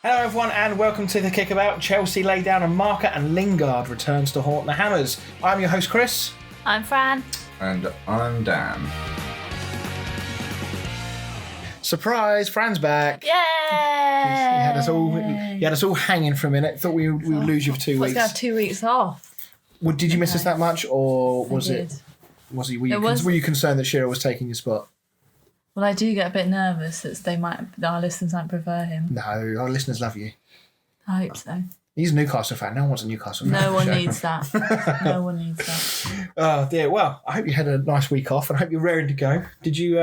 Hello everyone and welcome to the Kickabout. Chelsea lay down a marker and Lingard returns to haunt the Hammers. I'm your host Chris. I'm Fran. And I'm Dan. Surprise, Fran's back. Yay! You had us all hanging for a minute. Thought we would lose you for 2 I was weeks. going to have 2 weeks off. Well, did you miss us that much, or was I did. were you concerned that Shearer was taking your spot? Well, I do get a bit nervous that our listeners might prefer him. No, our listeners love you. I hope so. He's a Newcastle fan. No one wants a Newcastle fan. No one needs that. No one needs that. Oh dear. Well, I hope you had a nice week off, and I hope you're raring to go. Did you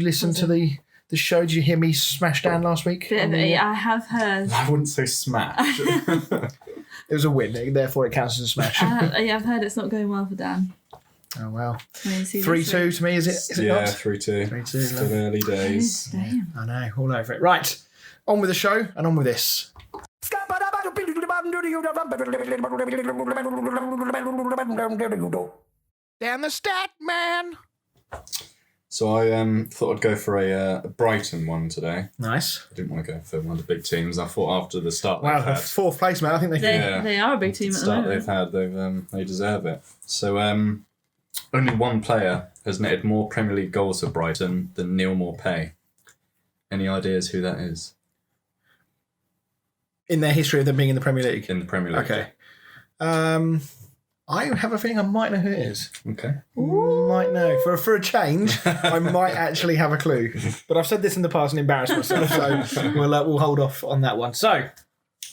listen to the show? Did you hear me smash down last week? I have heard. I wouldn't say smash. It was a win, therefore it counts as a smash. I've heard it's not going well for Dan. Oh well. 3-2 to me, is it? Is it Yeah, not? 3-2. 3-2. Still early days. Damn. I know, all over it. Right, on with the show and on with this. Down the stat, man. So I thought I'd go for a Brighton one today. Nice. I didn't want to go for one of the big teams. I thought after the start Wow, they've had, fourth place, man. I think They are a big team the at the start moment. they've had, they deserve it. So only one player has netted more Premier League goals for Brighton than Neil Maupay. Any ideas who that is? in their history of them being in the Premier League. In the Premier League. Okay. I have a feeling I might know who it is. Okay. Might know. For a change, I might actually have a clue. But I've said this in the past and embarrassed myself, so we'll hold off on that one. So,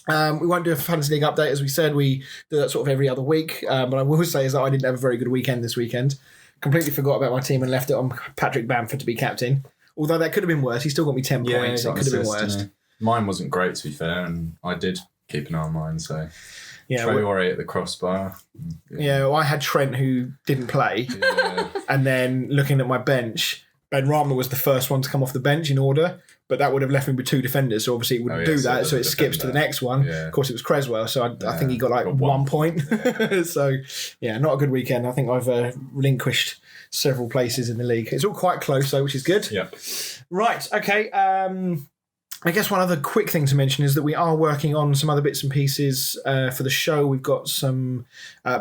we won't do a Fantasy League update, as we said. We do that sort of every other week. But I will say is that I didn't have a very good weekend this weekend. Completely forgot about my team and left it on Patrick Bamford to be captain. Although that could have been worse. He still got me 10 points. It could have been worse. Mine wasn't great, to be fair, and I did keep an eye on mine, so... Yeah, Traore at the crossbar. Yeah, well, I had Trent who didn't play. Yeah. And then looking at my bench, Ben Rama was the first one to come off the bench in order, but that would have left me with two defenders, so obviously it wouldn't do that, so it skips to the next one. Yeah. Of course, it was Creswell, so I think he got 1 point. Yeah. So, yeah, not a good weekend. I think I've relinquished several places in the league. It's all quite close, though, which is good. Yeah. Right, okay. I guess one other quick thing to mention is that we are working on some other bits and pieces for the show. We've got some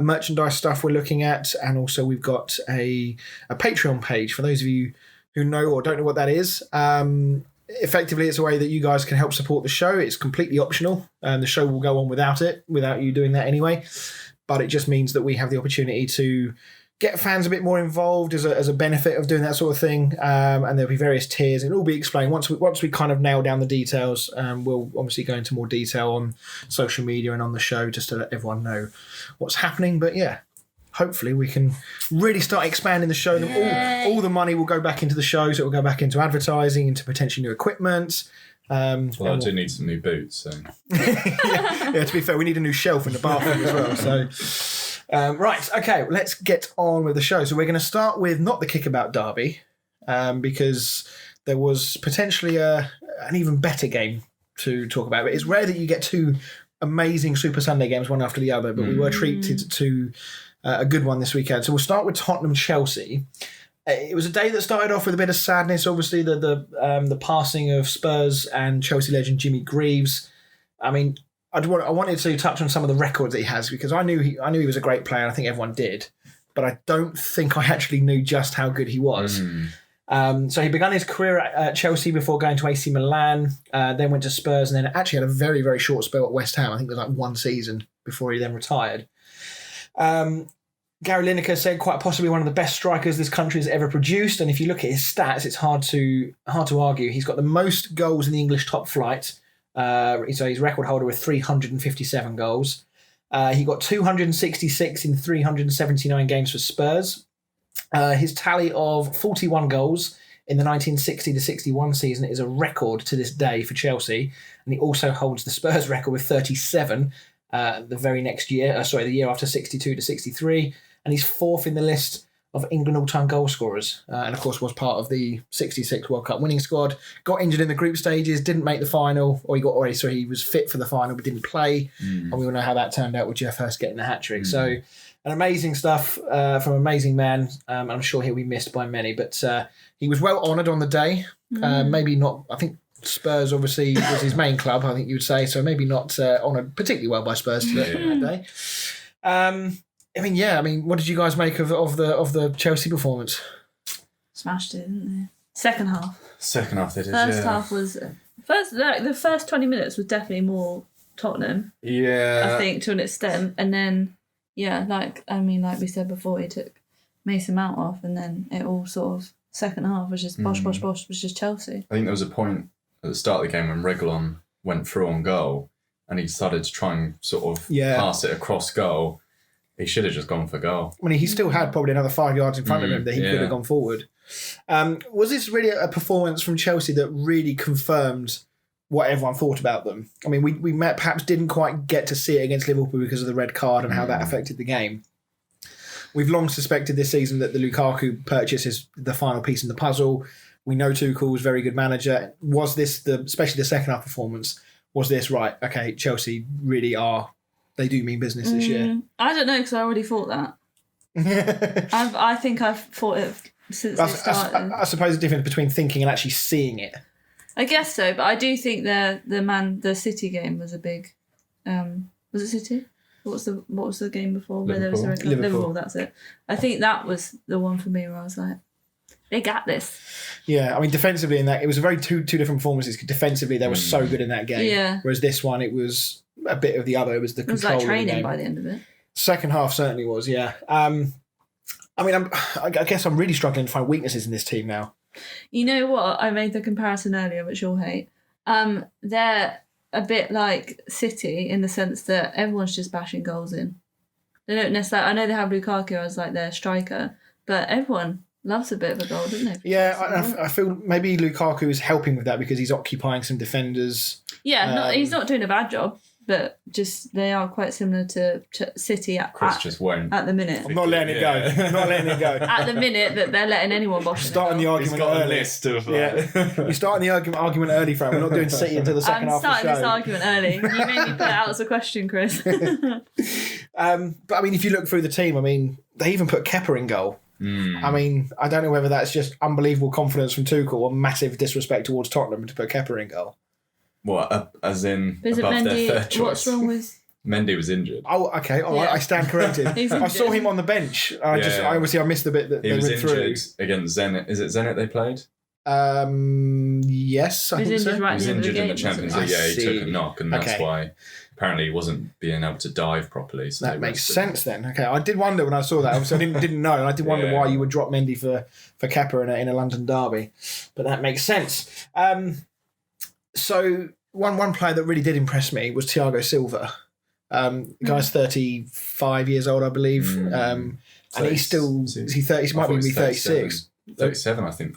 merchandise stuff we're looking at, and also we've got a Patreon page for those of you who know or don't know what that is. Effectively, it's a way that you guys can help support the show. It's completely optional, and the show will go on without you doing that anyway. But it just means that we have the opportunity to get fans a bit more involved as a benefit of doing that sort of thing, and there'll be various tiers. It'll all be explained once we kind of nail down the details. We'll obviously go into more detail on social media and on the show just to let everyone know what's happening. But yeah, hopefully we can really start expanding the show. All the money will go back into the show, so it will go back into advertising, into potentially new equipment. Well, I do need some new boots. So. yeah, to be fair, we need a new shelf in the bathroom as well. So. Right, okay, let's get on with the show. So we're going to start with not the Kickabout derby, because there was potentially an even better game to talk about. But it's rare that you get two amazing Super Sunday games one after the other, but we were treated to a good one this weekend. So we'll start with Tottenham-Chelsea. It was a day that started off with a bit of sadness. Obviously, the passing of Spurs and Chelsea legend Jimmy Greaves. I mean, I wanted to touch on some of the records that he has, because I knew he was a great player, and I think everyone did, but I don't think I actually knew just how good he was. So he began his career at Chelsea before going to AC Milan, then went to Spurs, and then actually had a very, very short spell at West Ham. I think it was 1 season before he then retired. Gary Lineker said quite possibly one of the best strikers this country has ever produced, and if you look at his stats, it's hard to argue. He's got the most goals in the English top flight. So he's record holder with 357 goals. He got 266 in 379 games for Spurs. His tally of 41 goals in the 1960-61 season is a record to this day for Chelsea, and he also holds the Spurs record with 37 the very next year. The year after 62-63, and he's fourth in the list of England all-time goal scorers, and of course was part of the 66 World Cup winning squad. Got injured in the group stages, didn't make the final, he was fit for the final but didn't play, and we all know how that turned out with Jeff Hurst getting the hat-trick. So an amazing stuff from an amazing man. I'm sure he'll be missed by many, but he was well honoured on the day. Maybe not, I think Spurs obviously was his main club, I think you would say, so maybe not honoured particularly well by Spurs today that day. What did you guys make of the Chelsea performance? Smashed it, didn't they? Second half they did. First half was the first 20 minutes was definitely more Tottenham. Yeah, I think to an extent, and then like we said before, he took Mason Mount off, and then it all sort of second half was just bosh, was just Chelsea. I think there was a point at the start of the game when Reguilon went through on goal, and he started to try and sort of pass it across goal. He should have just gone for goal. I mean, he still had probably another 5 yards in front of him that he could have gone forward. Was this really a performance from Chelsea that really confirmed what everyone thought about them? I mean, we perhaps didn't quite get to see it against Liverpool because of the red card and how that affected the game. We've long suspected this season that the Lukaku purchase is the final piece in the puzzle. We know Tuchel was a very good manager. Was this, especially the second half performance, was this right? Okay, Chelsea really are, they do mean business this year. I don't know, because I already thought that. I think I've thought it since they started. I suppose the difference between thinking and actually seeing it. I guess so, but I do think the City game was a big. Was it City? What was the game before where there was a Liverpool? That's it. I think that was the one for me where I was like, they got this. Yeah, I mean, defensively in that, it was a very two different performances. Defensively, they were so good in that game. Yeah. Whereas this one, it was a bit of the other. It was the control. It was like training of the game. by the end of it. Second half certainly was, yeah. I guess I'm really struggling to find weaknesses in this team now. You know what? I made the comparison earlier, which you'll hate. They're a bit like City in the sense that everyone's just bashing goals in. They don't necessarily. I know they have Lukaku as like their striker, but everyone loves a bit of a goal, doesn't they? Yeah, I feel maybe Lukaku is helping with that because he's occupying some defenders. Yeah, he's not doing a bad job. But just they are quite similar to City at the minute. I'm not letting it go. I'm not letting it go. At the minute that they're letting anyone bosh. Starting the argument early. You're starting the argument early, Fran. We're not doing City until the second half of the show. I'm starting this argument early. You made me put it out as a question, Chris. But I mean, if you look through the team, I mean, they even put Kepa in goal. I mean, I don't know whether that's just unbelievable confidence from Tuchel or massive disrespect towards Tottenham to put Kepa in goal. What, as in Is above Mendy, their third choice? What's wrong with... Mendy was injured. Oh, okay. All right. I stand corrected. I saw him on the bench. I missed the bit that he they was went injured through. Against Zenit. Is it Zenit they played? Yes, I think so. Right, he was injured in the Champions League. Yeah, he took a knock, and that's why apparently he wasn't being able to dive properly. So that makes sense then. Okay, I did wonder when I saw that. Obviously, I didn't know, and I did wonder why you would drop Mendy for Kepa in a London derby, but that makes sense. So one player that really did impress me was Thiago Silva. The guy's 35 years old, I believe, and he's still he might be 36. 37, I think.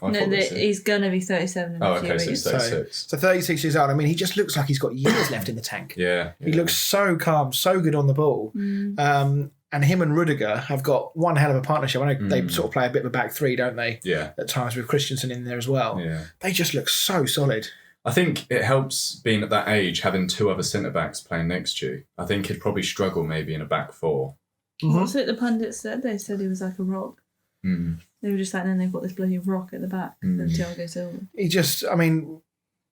He's going to be 37 in a few weeks. So 36. So 36 years old. I mean, he just looks like he's got years left in the tank. Yeah. He looks so calm, so good on the ball. And him and Rudiger have got one hell of a partnership. I know they sort of play a bit of a back three, don't they? Yeah. At times with Christensen in there as well. Yeah. They just look so solid. I think it helps being at that age, having two other centre-backs playing next to you. I think he'd probably struggle maybe in a back four. What's it the pundits said? They said he was like a rock. They were just like, then they've got this bloody rock at the back of Thiago Silva.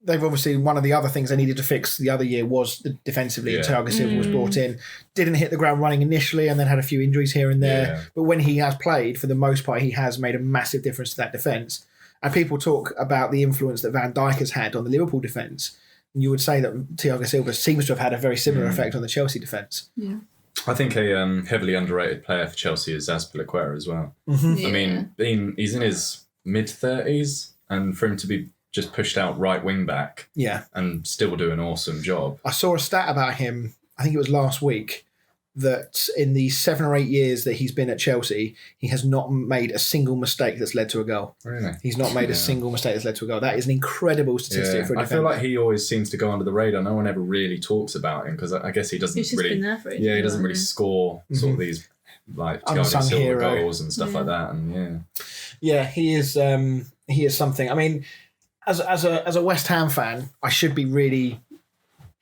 They've obviously, one of the other things they needed to fix the other year was defensively, and Thiago Silva was brought in. Didn't hit the ground running initially and then had a few injuries here and there. Yeah. But when he has played, for the most part, he has made a massive difference to that defence. And people talk about the influence that Van Dijk has had on the Liverpool defence. And you would say that Thiago Silva seems to have had a very similar effect on the Chelsea defence. Yeah. I think a heavily underrated player for Chelsea is Azpilicueta as well. Yeah. I mean, he's in his mid-30s, and for him to be just pushed out right wing back and still do an awesome job. I saw a stat about him, I think it was last week, that in the 7 or 8 years that he's been at Chelsea, he has not made a single mistake that's led to a goal. Really? He's not made a single mistake that's led to a goal. That is an incredible statistic for a defender. I feel like he always seems to go under the radar. No one ever really talks about him because I guess he doesn't He's just been there for ages, he doesn't really score sort of these like Thiago Silva goals and stuff like that. And he is something. I mean, as a West Ham fan, I should be really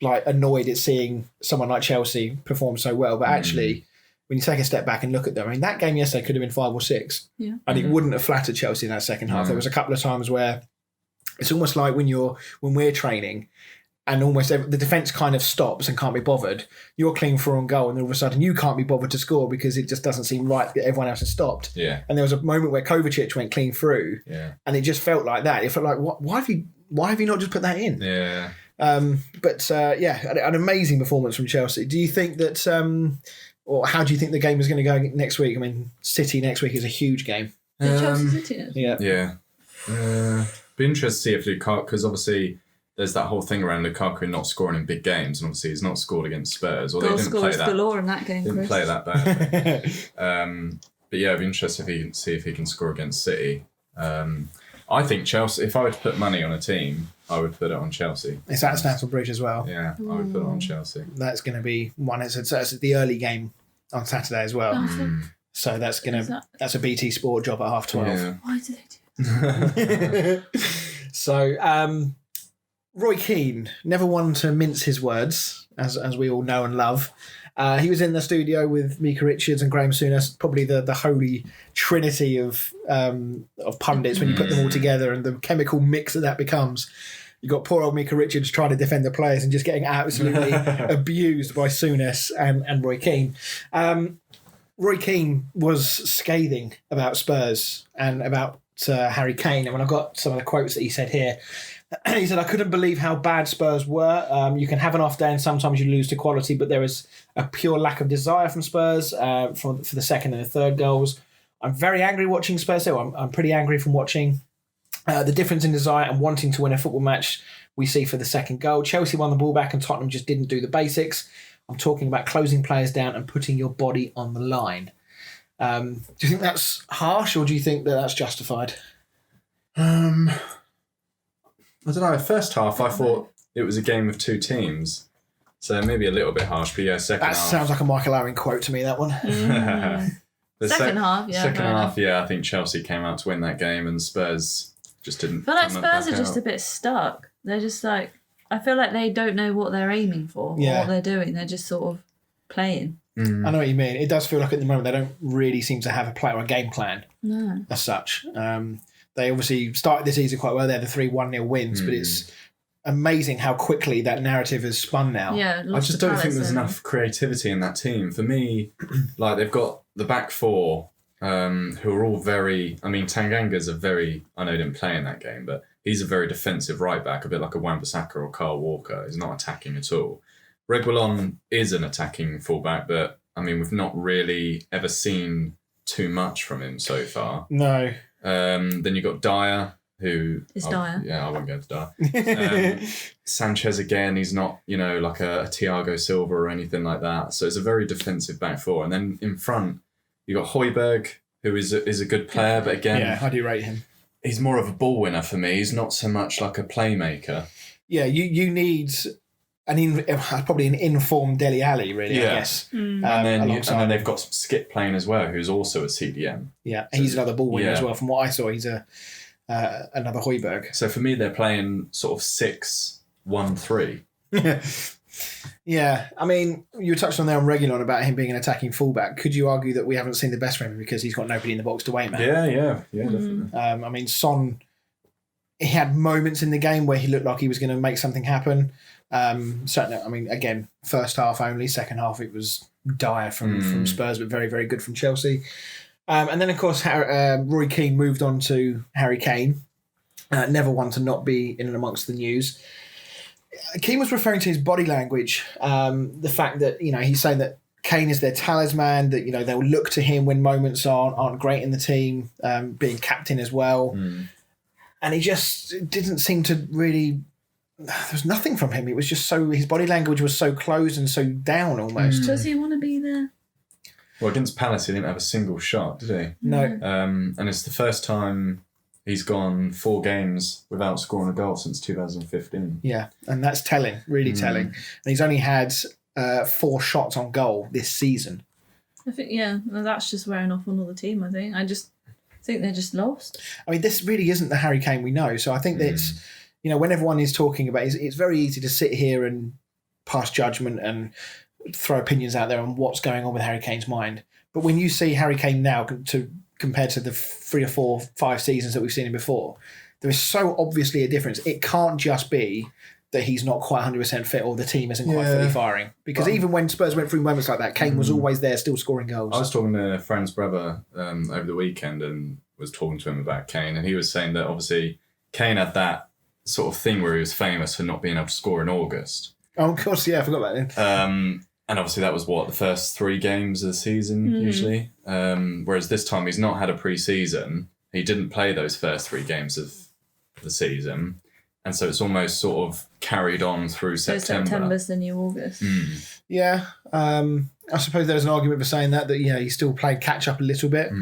annoyed at seeing someone like Chelsea perform so well, but actually when you take a step back and look at them, I mean, that game yesterday could have been 5 or 6 and it wouldn't have flattered Chelsea in that second half. There was a couple of times where It's almost like when we're training and almost the defence kind of stops and can't be bothered. You're clean for on goal, and then all of a sudden you can't be bothered to score because it just doesn't seem right that everyone else has stopped. Yeah. And there was a moment where Kovacic went clean through, and it just felt like that. It felt like, why have you not just put that in? Yeah. An amazing performance from Chelsea. Do you think that, or how do you think the game is going to go next week? I mean, City next week is a huge game. Chelsea City next week? Yeah. Be interested to see if Lukaku, because obviously there's that whole thing around Lukaku not scoring in big games, and obviously he's not scored against Spurs. Or Goal they didn't play scorers that. galore in that game, Didn't Chris. play that bad. But yeah, it'd be interesting if he can score against City. I think Chelsea. If I were to put money on a team, I would put it on Chelsea. It's at Stamford Bridge as well. Yeah, I would put it on Chelsea. That's going to be one. It's the early game on Saturday as well. So that's that's a BT Sport job at 12:30. Yeah. Why do they do that? So Roy Keane, never one to mince his words, as we all know and love. He was in the studio with Mika Richards and Graham Souness, probably the holy trinity of pundits when you put them all together, and the chemical mix that becomes. You got poor old Mika Richards trying to defend the players and just getting absolutely abused by Souness and Roy Keane. Roy Keane was scathing about Spurs and about Harry Kane, and when I got some of the quotes that he said here, he said, "I couldn't believe how bad Spurs were. You can have an off day and sometimes you lose to quality, but there is a pure lack of desire from Spurs for the second and the third goals. I'm very angry watching Spurs. So I'm pretty angry from watching the difference in desire and wanting to win a football match we see for the second goal. Chelsea won the ball back and Tottenham just didn't do the basics. I'm talking about closing players down and putting your body on the line." Do you think that's harsh, or do you think that that's justified? I don't know. First half, I thought it was a game of two teams, so maybe a little bit harsh. But yeah, second That half. sounds like a Michael Owen quote to me, that one. The Second half, yeah. Second fair half, enough. yeah. I think Chelsea came out to win that game, and Spurs just didn't. I feel like come Spurs back are just out. a bit stuck. They're just like, I feel like they don't know what they're aiming for or Yeah. what they're doing. They're just sort of playing. I know what you mean. It does feel like at the moment they don't really seem to have a play or a game plan No. as such. They obviously started the season quite well. They had the 3-1-0 wins, but it's amazing how quickly that narrative has spun now. Yeah, I just don't think there's enough. enough creativity in that team. For me, like they've got the back four, who are all very. I mean, Tanganga's I know he didn't play in that game, but he's a very defensive right back, a bit like a Wan-Bissaka or Kyle Walker. He's not attacking at all. Reguilon is an attacking fullback, but I mean, we've not really ever seen too much from him so far. No. Then you've got Dyer, who... It's Dyer. Yeah, I won't go to Dyer. Sanchez, again, he's not, like a Thiago Silva or anything like that. So it's a very defensive back four. And then in front, you've got Højbjerg, who is a good player, but again... Yeah, I do rate him. He's more of a ball winner for me. He's not so much like a playmaker. Yeah, you need... probably an informed Dele Alli, really, I guess. And then they've got Skip playing as well, who's also a CDM. Yeah, he's another ball winner as Yeah. well. From what I saw, he's another Højbjerg. So for me, they're playing sort of 6-1-3. Yeah, I mean, you touched on there on Reguilon about him being an attacking fullback. Could you argue that we haven't seen the best from him because he's got nobody in the box to wait, man? Yeah, definitely. I mean, Son, he had moments in the game where he looked like he was going to make something happen. Certainly, I mean, again, first half only. Second half, it was dire from Spurs, but very, very good from Chelsea. And then, of course, Roy Keane moved on to Harry Kane. Never one to not be in and amongst the news. Keane was referring to his body language, the fact that, he's saying that Kane is their talisman, that, they'll look to him when moments aren't great in the team, being captain as well. And he just didn't seem to really... There was nothing from him. It was just his body language was so closed and so down almost. Does he want to be there? Well, against Palace, he didn't have a single shot, did he? No. And it's the first time he's gone 4 games without scoring a goal since 2015. Yeah, and that's telling, really telling. And he's only had 4 shots on goal this season. I think, well, that's just wearing off on all the team, I think. I just think they're just lost. I mean, this really isn't the Harry Kane we know. So I think that it's, when everyone is talking about it, it's very easy to sit here and pass judgment and throw opinions out there on what's going on with Harry Kane's mind. But when you see Harry Kane now compared to the 3 or 4, 5 seasons that we've seen him before, there is so obviously a difference. It can't just be that he's not quite 100% fit or the team isn't quite fully firing. Because even when Spurs went through moments like that, Kane was always there still scoring goals. I was talking to Fran's brother over the weekend and was talking to him about Kane, and he was saying that obviously Kane had that sort of thing where he was famous for not being able to score in August. Oh, of course, yeah, I forgot about it. And obviously that was the first 3 games of the season usually. Whereas this time he's not had a pre-season. He didn't play those first 3 games of the season. And so it's almost sort of carried on through September. September's the new August. Yeah. I suppose there's an argument for saying that he still played catch up a little bit.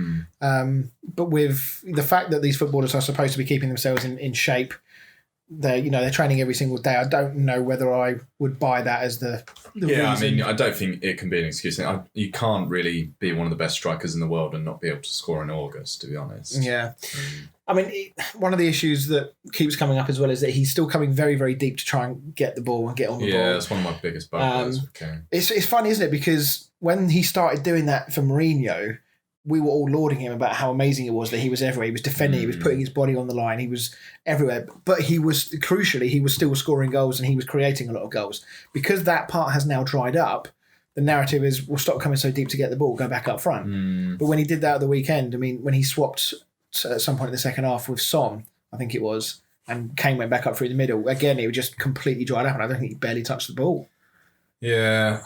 But with the fact that these footballers are supposed to be keeping themselves in shape, they're training every single day. I don't know whether I would buy that as the reason. I mean, I don't think it can be an excuse. You can't really be one of the best strikers in the world and not be able to score in August, to be honest. Yeah. I mean, one of the issues that keeps coming up as well is that he's still coming very, very deep to try and get the ball and get on the ball. Yeah, that's one of my biggest bugbears with Kane. It's funny, isn't it? Because when he started doing that for Mourinho, we were all lauding him about how amazing it was that he was everywhere. He was defending, he was putting his body on the line, he was everywhere. But he was still scoring goals and he was creating a lot of goals. Because that part has now dried up, the narrative is, we'll stop coming so deep to get the ball, go back up front. But when he did that at the weekend, I mean, when he swapped at some point in the second half with Son, I think it was, and Kane went back up through the middle, again, it was just completely dried up and I don't think he barely touched the ball. Yeah,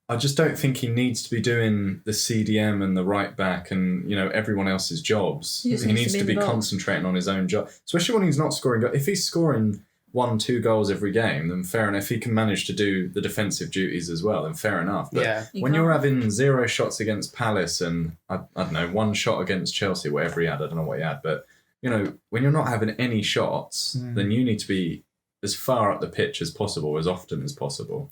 I just don't think he needs to be doing the CDM and the right back and everyone else's jobs. He needs to be concentrating on his own job, especially when he's not scoring goals. If he's scoring 1-2 goals every game, then fair enough. If he can manage to do the defensive duties as well, then fair enough. But when you're having 0 shots against Palace and I don't know, 1 shot against Chelsea, whatever he had, I don't know what he had, but when you're not having any shots, then you need to be as far up the pitch as possible, as often as possible.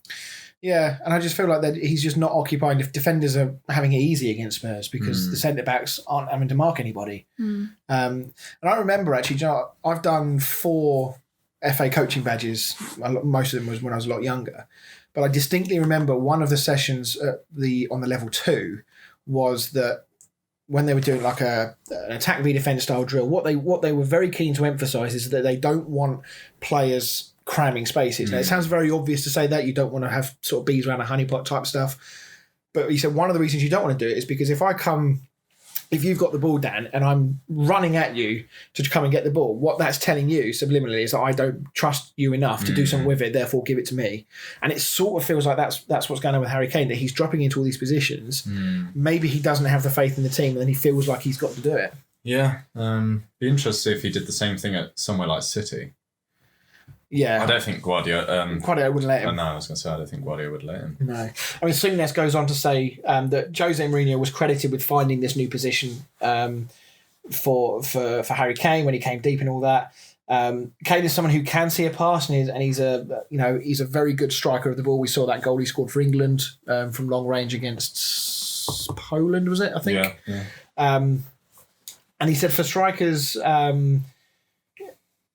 Yeah, and I just feel like that he's just not occupying. If defenders are having it easy against Spurs because the centre-backs aren't having to mark anybody. And I remember actually, I've done 4 FA coaching badges. Most of them was when I was a lot younger. But I distinctly remember one of the sessions on the level 2 was that when they were doing like an attack v defence style drill, what they were very keen to emphasise is that they don't want players cramming spaces. Now, it sounds very obvious to say that you don't want to have sort of bees around a honeypot type stuff. But he said one of the reasons you don't want to do it is because if you've got the ball, Dan, and I'm running at you to come and get the ball, what that's telling you subliminally is that I don't trust you enough to do something with it, therefore give it to me. And it sort of feels like that's what's going on with Harry Kane, that he's dropping into all these positions. Maybe he doesn't have the faith in the team and then he feels like he's got to do it. Yeah. Be interested if he did the same thing at somewhere like City. Yeah. I don't think Guardiola wouldn't let him. No, I was going to say, I don't think Guardiola would let him. No. I mean, Souness goes on to say that Jose Mourinho was credited with finding this new position for Harry Kane when he came deep and all that. Kane is someone who can see a pass and he's a very good striker of the ball. We saw that goal he scored for England from long range against Poland, was it? I think. Yeah. And he said for strikers.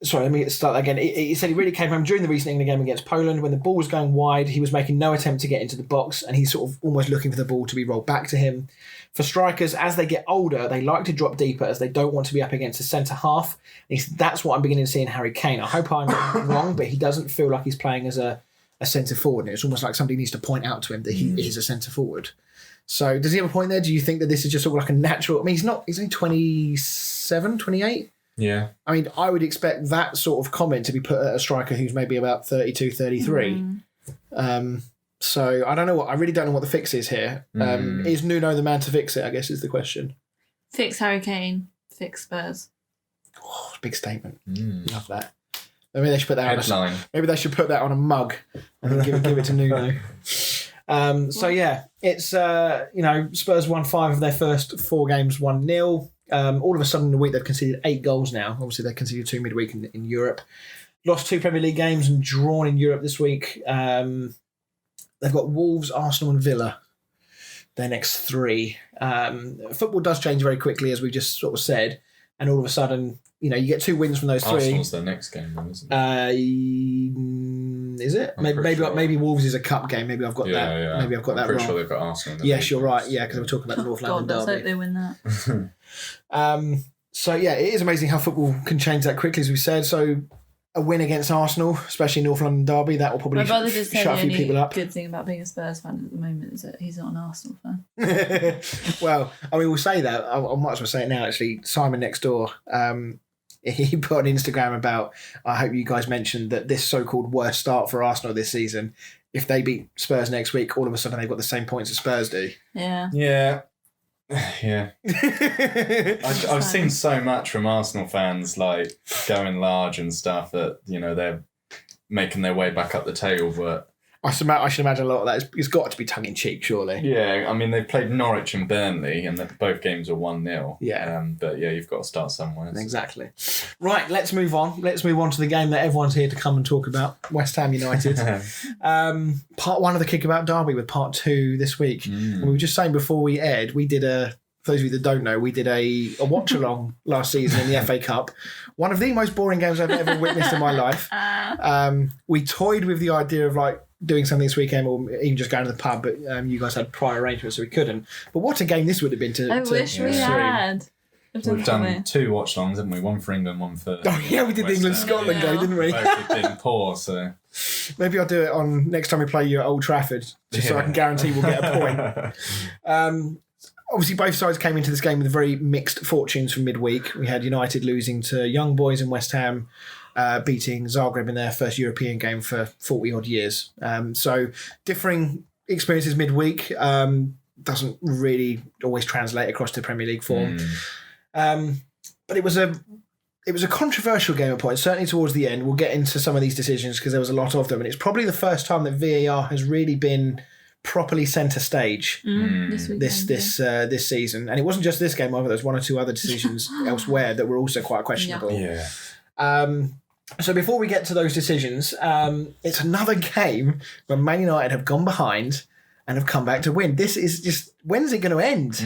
Sorry, let me start again. He said he really came home during the recent England game against Poland when the ball was going wide. He was making no attempt to get into the box and he's sort of almost looking for the ball to be rolled back to him. For strikers, as they get older, they like to drop deeper as they don't want to be up against the centre half. And he said, that's what I'm beginning to see in Harry Kane. I hope I'm wrong, but he doesn't feel like he's playing as a centre forward. And it's almost like somebody needs to point out to him that he is a centre forward. So does he have a point there? Do you think that this is just sort of like a natural... I mean, he's only 27, 28? Yeah. I mean, I would expect that sort of comment to be put at a striker who's maybe about 32, 33. So I don't know I really don't know what the fix is here. Is Nuno the man to fix it, I guess is the question. Fix Harry Kane, fix Spurs. Oh, big statement. Love that. Maybe they should put that headline. Maybe they should put that on a mug and then give it to Nuno. So yeah, it's Spurs won 5 of their first 4 games 1-0. All of a sudden in the week they've conceded 8 goals now. Obviously they conceded 2 midweek in Europe. Lost 2 Premier League games and drawn in Europe this week. They've got Wolves, Arsenal and Villa. Their next 3. Football does change very quickly, as we just sort of said. And all of a sudden, you get 2 wins from those 3. Arsenal's their next game, then, isn't it? Is it? Maybe Wolves is a cup game. Maybe I've got that. Yeah. Maybe I've got that wrong. I'm pretty sure they've got Arsenal. Yes, you're right. Yeah, because we're talking about the North London derby. Let's hope they win that. So yeah, it is amazing how football can change that quickly, as we said. So a win against Arsenal, especially North London derby, that will probably My brother just said shut the a few people only up. good thing about being a Spurs fan at the moment is that he's not an Arsenal fan. Well, I mean, we'll say that. I might as well say it now, actually. Simon next door, he put on Instagram about, I hope you guys mentioned that this so-called worst start for Arsenal this season, if they beat Spurs next week, all of a sudden they've got the same points as Spurs do. Yeah. Yeah. Yeah. I've seen so much from Arsenal fans, like, going large and stuff that, you know, they're making their way back up the table, but... I should imagine a lot of that. It's got to be tongue-in-cheek, surely. Yeah, I mean, they've played Norwich and Burnley, and both games are 1-0. Yeah. But yeah, you've got to start somewhere. Exactly. Right, let's move on. Let's move on to the game that everyone's here to come and talk about, West Ham United. Part 1 of the Kickabout Derby with part 2 this week. And we were just saying before we aired, we did for those of you that don't know, we did a watch-along last season in the FA Cup. One of the most boring games I've ever witnessed in my life. We toyed with the idea of, like, doing something this weekend or even just going to the pub, but you guys had prior arrangements, so we couldn't. But what a game this would have been to I wish we stream. had. We've done 2 watch-alongs, haven't we? One for England, one for... Oh, yeah, we did the West England-Scotland Ham. game, didn't we? Both have been poor, so... Maybe I'll do it on next time we play you at Old Trafford, just so I can guarantee we'll get a point. Obviously, both sides came into this game with very mixed fortunes from midweek. We had United losing to Young Boys and West Ham, beating Zagreb in their first European game for 40-odd years. So differing experiences midweek doesn't really always translate across to Premier League form. But it was a controversial game at points, certainly towards the end. We'll get into some of these decisions because there was a lot of them. And it's probably the first time that VAR has really been properly centre stage this season. And it wasn't just this game either. There was 1 or 2 other decisions elsewhere that were also quite questionable. Yeah. So before we get to those decisions, it's another game where Man United have gone behind and have come back to win. This is just, when's it going to end?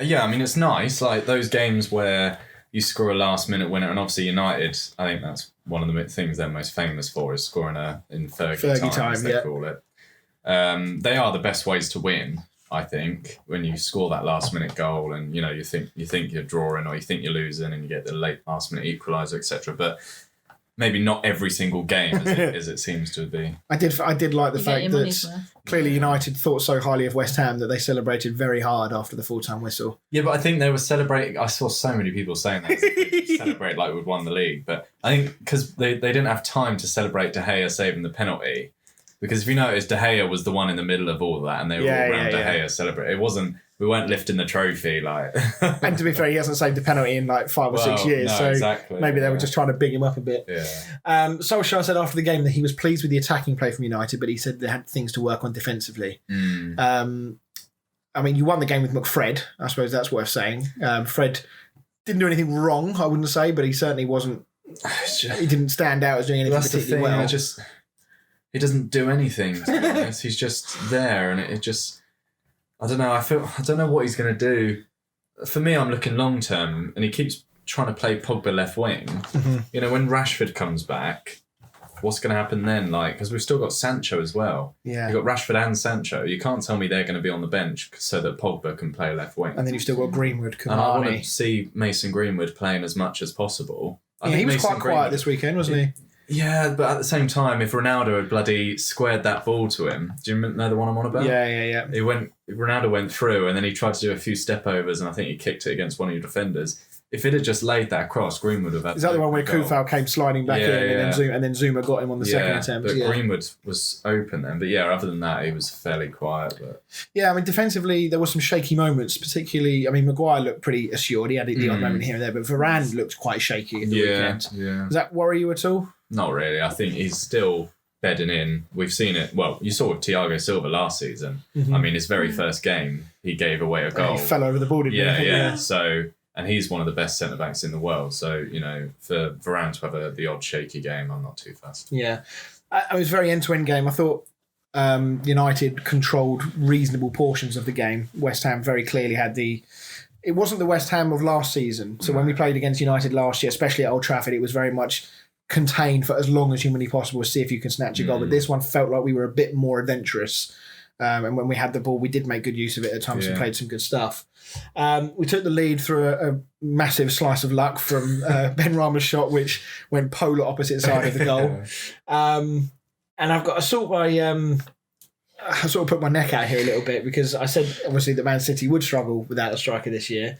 Yeah, I mean, it's nice, like those games where you score a last-minute winner, and obviously United, I think that's one of the things they're most famous for, is scoring in Fergie time, as they call it. They are the best ways to win, I think, when you score that last-minute goal and, you know, you think you're drawing or you think you're losing and you get the late last-minute equaliser, etc. But maybe not every single game as it seems to be. I did like the fact that clearly United thought so highly of West Ham that they celebrated very hard after the full-time whistle. Yeah, but I think they were celebrating... I saw so many people saying that. They celebrate like we'd won the league. But I think because they didn't have time to celebrate De Gea saving the penalty. Because if you notice, De Gea was the one in the middle of all of that and they were all around De Gea celebrating. It wasn't... We weren't lifting the trophy, like... And to be fair, he hasn't saved a penalty in like 5 or 6 years, so maybe they were just trying to big him up a bit. Yeah. Solskjaer said after the game that he was pleased with the attacking play from United, but he said they had things to work on defensively. I mean, you won the game with McFred. I suppose that's worth saying. Fred didn't do anything wrong, I wouldn't say, but he certainly wasn't... He didn't stand out as doing anything particularly well. He doesn't do anything, to be honest. He's just there, and it just... I don't know. I don't know what he's going to do. For me, I'm looking long term, and he keeps trying to play Pogba left wing. Mm-hmm. You know, when Rashford comes back, what's going to happen then? Like, because we've still got Sancho as well. Yeah, you've got Rashford and Sancho. You can't tell me they're going to be on the bench so that Pogba can play left wing. And then you've still got Greenwood. And I want to see Mason Greenwood playing as much as possible. I think he was quite quiet this weekend, wasn't he? Yeah, but at the same time, if Ronaldo had bloody squared that ball to him, do you know the one I'm on about? Yeah. Ronaldo went through and then he tried to do a few step overs and I think he kicked it against one of your defenders. If it had just laid that across, Greenwood would have had... Is that the one where Kufal came sliding back in and then Zuma got him on the second attempt? But Greenwood was open then. But yeah, other than that, he was fairly quiet. But yeah, I mean, defensively, there were some shaky moments, particularly... I mean, Maguire looked pretty assured. He had the odd moment here and there, but Varane looked quite shaky in the weekend. Yeah. Does that worry you at all? Not really. I think he's still bedding in. We've seen it. Well, you saw with Thiago Silva last season. Mm-hmm. I mean, his very first game, he gave away a goal. He fell over the ball, didn't he? Yeah. So, and he's one of the best centre-backs in the world. So, you know, for Varane to have the odd shaky game, I'm not too fussed. Yeah. It was a very end-to-end game. I thought United controlled reasonable portions of the game. West Ham very clearly had the... It wasn't the West Ham of last season. So when we played against United last year, especially at Old Trafford, it was very much... contained for as long as humanly possible to see if you can snatch a goal. But this one felt like we were a bit more adventurous. And when we had the ball, we did make good use of it at times and played some good stuff. We took the lead through a massive slice of luck from Ben Rama's shot, which went polar opposite side of the goal. And I've got I sort of put my neck out here a little bit because I said, obviously, that Man City would struggle without a striker this year.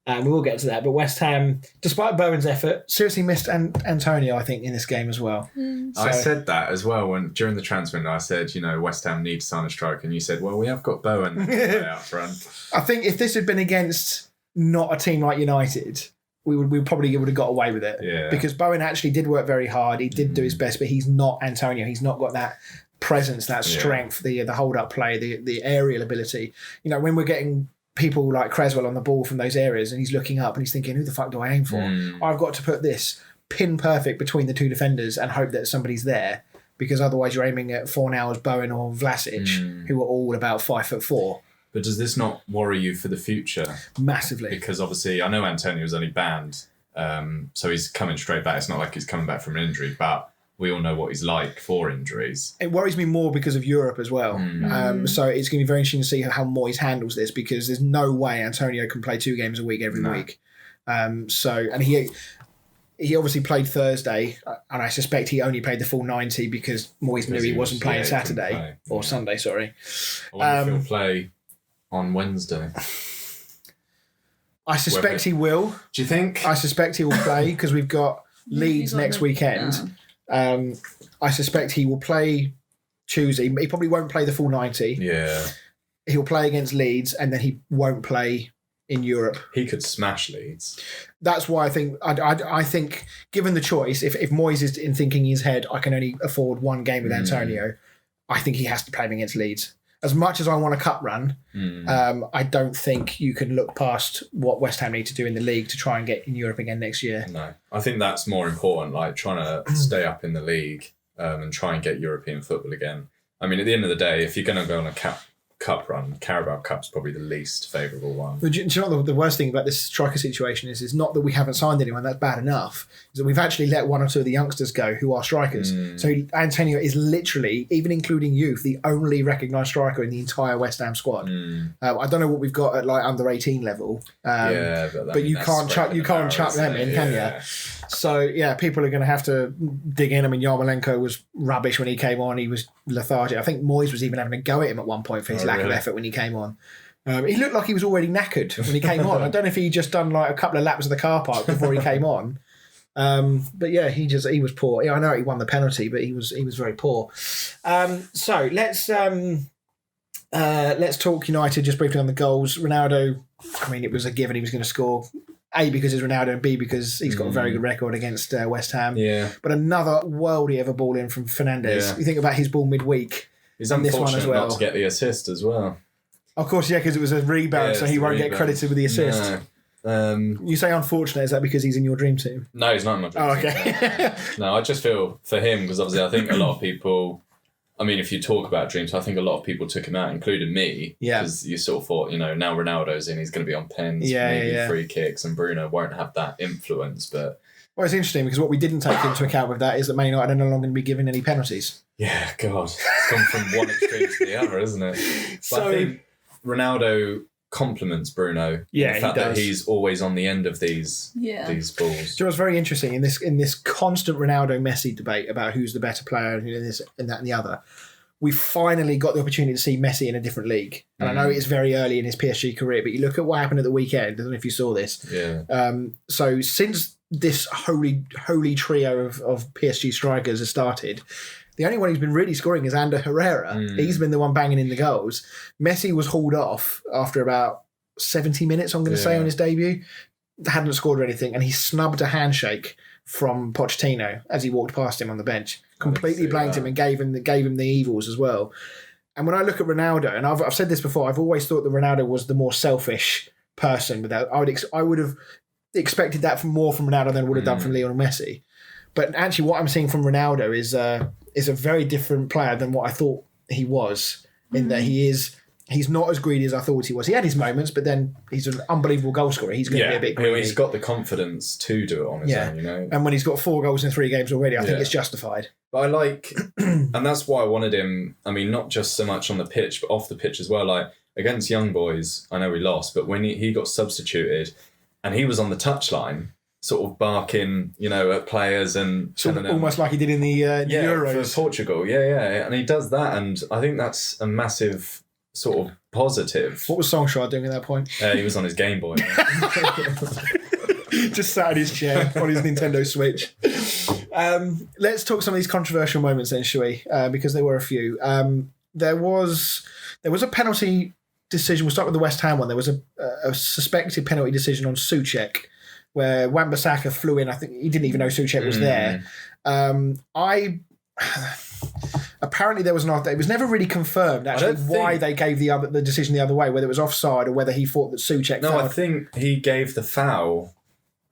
We will get to that. But West Ham, despite Bowen's effort, seriously missed Antonio, I think, in this game as well. So, I said that as well during the transfer window. I said, West Ham need to sign a striker. And you said, well, we have got Bowen out front. I think if this had been against not a team like United, we probably would have got away with it. Yeah. Because Bowen actually did work very hard. He did do his best, but he's not Antonio. He's not got that presence, that strength, the hold-up play, the aerial ability. When we're getting people like Creswell on the ball from those areas and he's looking up and he's thinking, who the fuck do I aim for? I've got to put this pin perfect between the two defenders and hope that somebody's there, because otherwise you're aiming at Fornals, Bowen or Vlasic, who are all about 5'4". But does this not worry you for the future? Massively. Because obviously I know Antonio was only banned, so he's coming straight back. It's not like he's coming back from an injury, but we all know what he's like for injuries. It worries me more because of Europe as well. So it's going to be very interesting to see how Moyes handles this, because there's no way Antonio can play 2 games a week every week. And he obviously played Thursday, and I suspect he only played the full 90 because Moyes knew he wasn't playing Saturday or Sunday. Sorry. I wonder if he'll play on Wednesday. I suspect he will. Do you think? I suspect he will play because we've got Leeds next weekend. I suspect he will play Tuesday. He probably won't play the full 90. Yeah. He'll play against Leeds and then he won't play in Europe. He could smash Leeds. That's why I think, I think given the choice, if Moyes is in thinking in his head, I can only afford 1 game with Antonio, I think he has to play him against Leeds. As much as I want a cup run, I don't think you can look past what West Ham need to do in the league to try and get in Europe again next year. No, I think that's more important, like trying to stay up in the league and try and get European football again. I mean, at the end of the day, if you're going to go on a cup run, Carabao Cup's probably the least favourable one. But do you know what the worst thing about this striker situation is not that we haven't signed anyone, that's bad enough, is that we've actually let 1 or 2 of the youngsters go who are strikers. So Antonio is literally, even including youth, the only recognised striker in the entire West Ham squad. I don't know what we've got at like under 18 level, but you can't chuck them in, can you? So yeah, people are going to have to dig in. I mean, Yarmolenko was rubbish when he came on. He was lethargic. I think Moyes was even having a go at him at one point for his lack of effort when he came on. He looked like he was already knackered when he came on. I don't know if he just done like a couple of laps of the car park before he came on. But yeah, he was poor. Yeah, I know he won the penalty, but he was very poor. So let's talk United just briefly on the goals. Ronaldo, I mean, it was a given he was going to score. A, because he's Ronaldo, and B, because he's got a very good record against West Ham. Yeah. But another worldie of a ball in from Fernandes. Yeah. You think about his ball midweek. He's unfortunate not to get the assist as well. Of course, yeah, because it was a rebound, so he won't get credited with the assist. No. You say unfortunate, is that because he's in your dream team? No, he's not in my dream team. Okay. No, I just feel for him, because obviously I think a lot of people... I mean, if you talk about dreams, I think a lot of people took him out, including me. Yeah. Because you sort of thought, now Ronaldo's in, he's going to be on pens, maybe free kicks, and Bruno won't have that influence. But well, it's interesting because what we didn't take into account with that is that Man United are no longer going to be given any penalties. Yeah, God. It's gone from one extreme to the other, isn't it? But I think Ronaldo compliments Bruno. Yeah, the fact that he's always on the end of these balls. So it was very interesting in this constant Ronaldo-Messi debate about who's the better player and this and that and the other. We finally got the opportunity to see Messi in a different league. And I know it's very early in his PSG career, but you look at what happened at the weekend. I don't know if you saw this. Yeah. So since this holy trio of PSG strikers has started, the only one who's been really scoring is Ander Herrera. He's been the one banging in the goals. Messi was hauled off after about 70 minutes, I'm going to say, on his debut. Hadn't scored or anything, and he snubbed a handshake from Pochettino as he walked past him on the bench. Completely blanked him and gave him the evils as well. And when I look at Ronaldo, and I've said this before, I've always thought that Ronaldo was the more selfish person. Without, I would have expected that more from Ronaldo than I would have done from Lionel Messi. But actually, what I'm seeing from Ronaldo is a very different player than what I thought he was. In that he is He's not as greedy as I thought he was. He had his moments, but then he's an unbelievable goal scorer. He's going to be a bit greedy. He's got the confidence to do it on his own, you know. And when he's got 4 goals in 3 games already, I think it's justified. But I like, and that's why I wanted him, I mean, not just so much on the pitch, but off the pitch as well. Like, against Young Boys, I know we lost, but when he got substituted and he was on the touchline, sort of barking, you know, at players and almost like he did in the Euros for Portugal. Yeah, and he does that, and I think that's a massive sort of positive. What was Solskjaer doing at that point? He was on his Game Boy. Just sat in his chair on his Nintendo Switch. Let's talk some of these controversial moments then, shall we? Because there were a few. There was a penalty decision. We'll start with the West Ham one. There was a suspected penalty decision on Souček, where Wan-Bissaka flew in. I think he didn't even know Souček was there. Apparently there was not. It was never really confirmed actually why they gave the decision the other way, whether it was offside or whether he thought that Souček. No, I think he gave the foul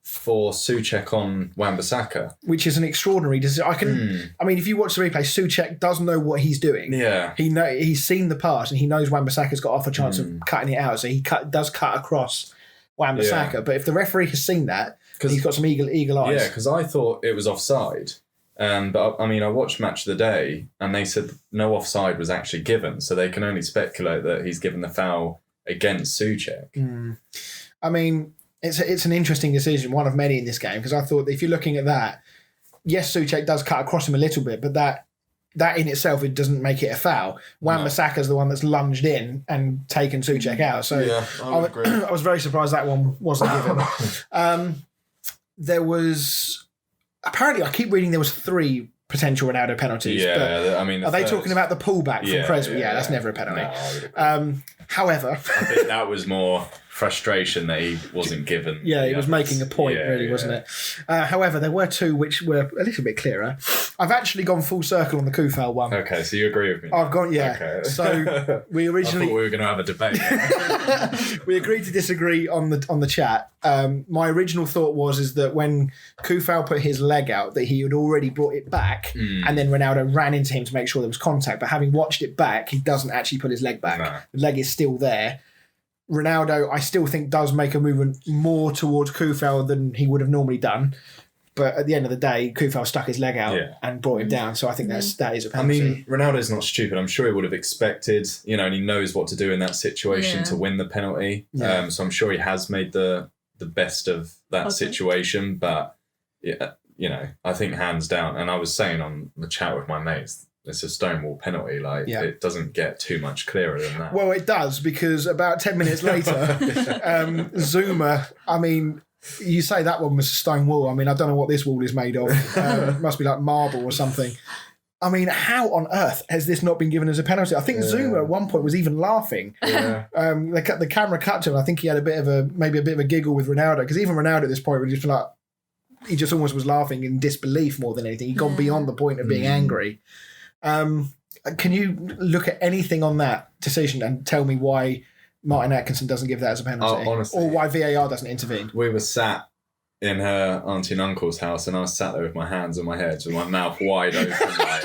for Souček on Wan-Bissaka, which is an extraordinary decision. I mean, if you watch the replay, Souček does know what he's doing. Yeah, he's seen the pass and he knows Wan-Bissaka's got off a chance of cutting it out, so he does cut across Wan-Bissaka. Yeah. But if the referee has seen that, he's got some eagle eyes. Yeah, because I thought it was offside. But I mean, I watched Match of the Day and they said no offside was actually given, so they can only speculate that he's given the foul against Souček. I mean, it's an interesting decision, one of many in this game, because I thought if you're looking at that, yes, Souček does cut across him a little bit, but that in itself, it doesn't make it a foul. Wan-Bissaka's the one that's lunged in and taken Souček out. So yeah, I agree. I was very surprised that one wasn't given. There was... Apparently, I keep reading there was 3 potential Ronaldo penalties. Yeah, I mean... Are they talking about the pullback from Creswell? Yeah, that's never a penalty. No, however... I think that was more frustration that he wasn't given. Yeah, he was making a point, wasn't it? However, there were 2 which were a little bit clearer. I've actually gone full circle on the Kufal one. Okay, so you agree with me? I've gone, yeah. Okay. So we originally... I thought we were going to have a debate. We agreed to disagree on the chat. My original thought is that when Kufal put his leg out, that he had already brought it back, and then Ronaldo ran into him to make sure there was contact. But having watched it back, he doesn't actually put his leg back. No. The leg is still there. Ronaldo, I still think, does make a movement more towards Kufal than he would have normally done. But at the end of the day, Kufal stuck his leg out and brought him down. So I think that is a penalty. I mean, Ronaldo's not stupid. I'm sure he would have expected, and he knows what to do in that situation to win the penalty. Yeah. So I'm sure he has made the best of that situation. But, I think hands down, and I was saying on the chat with my mates, it's a stonewall penalty. It doesn't get too much clearer than that. Well, it does, because about 10 minutes later, Zuma, I mean... You say that one was a stone wall. I mean, I don't know what this wall is made of. It must be like marble or something. I mean, how on earth has this not been given as a penalty? I think Zuma at one point was even laughing. Yeah. The camera cut to him. I think he had maybe a bit of a giggle with Ronaldo, because even Ronaldo at this point was just like, he just almost was laughing in disbelief more than anything. He'd gone beyond the point of being angry. Can you look at anything on that decision and tell me why Martin Atkinson doesn't give that as a penalty? Honestly, or why VAR doesn't intervene? We were sat in her auntie and uncle's house, and I was sat there with my hands on my head, with my mouth wide open, like,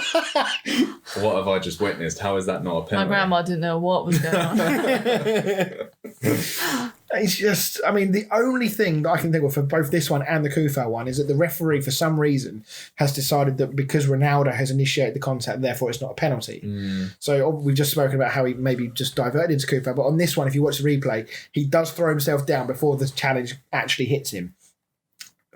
what have I just witnessed? How is that not a penalty? My grandma didn't know what was going on. It's just, I mean, the only thing that I can think of for both this one and the Kufal one is that the referee, for some reason, has decided that because Ronaldo has initiated the contact, therefore it's not a penalty. So we've just spoken about how he maybe just diverted into Kufal, but on this one, if you watch the replay, he does throw himself down before the challenge actually hits him.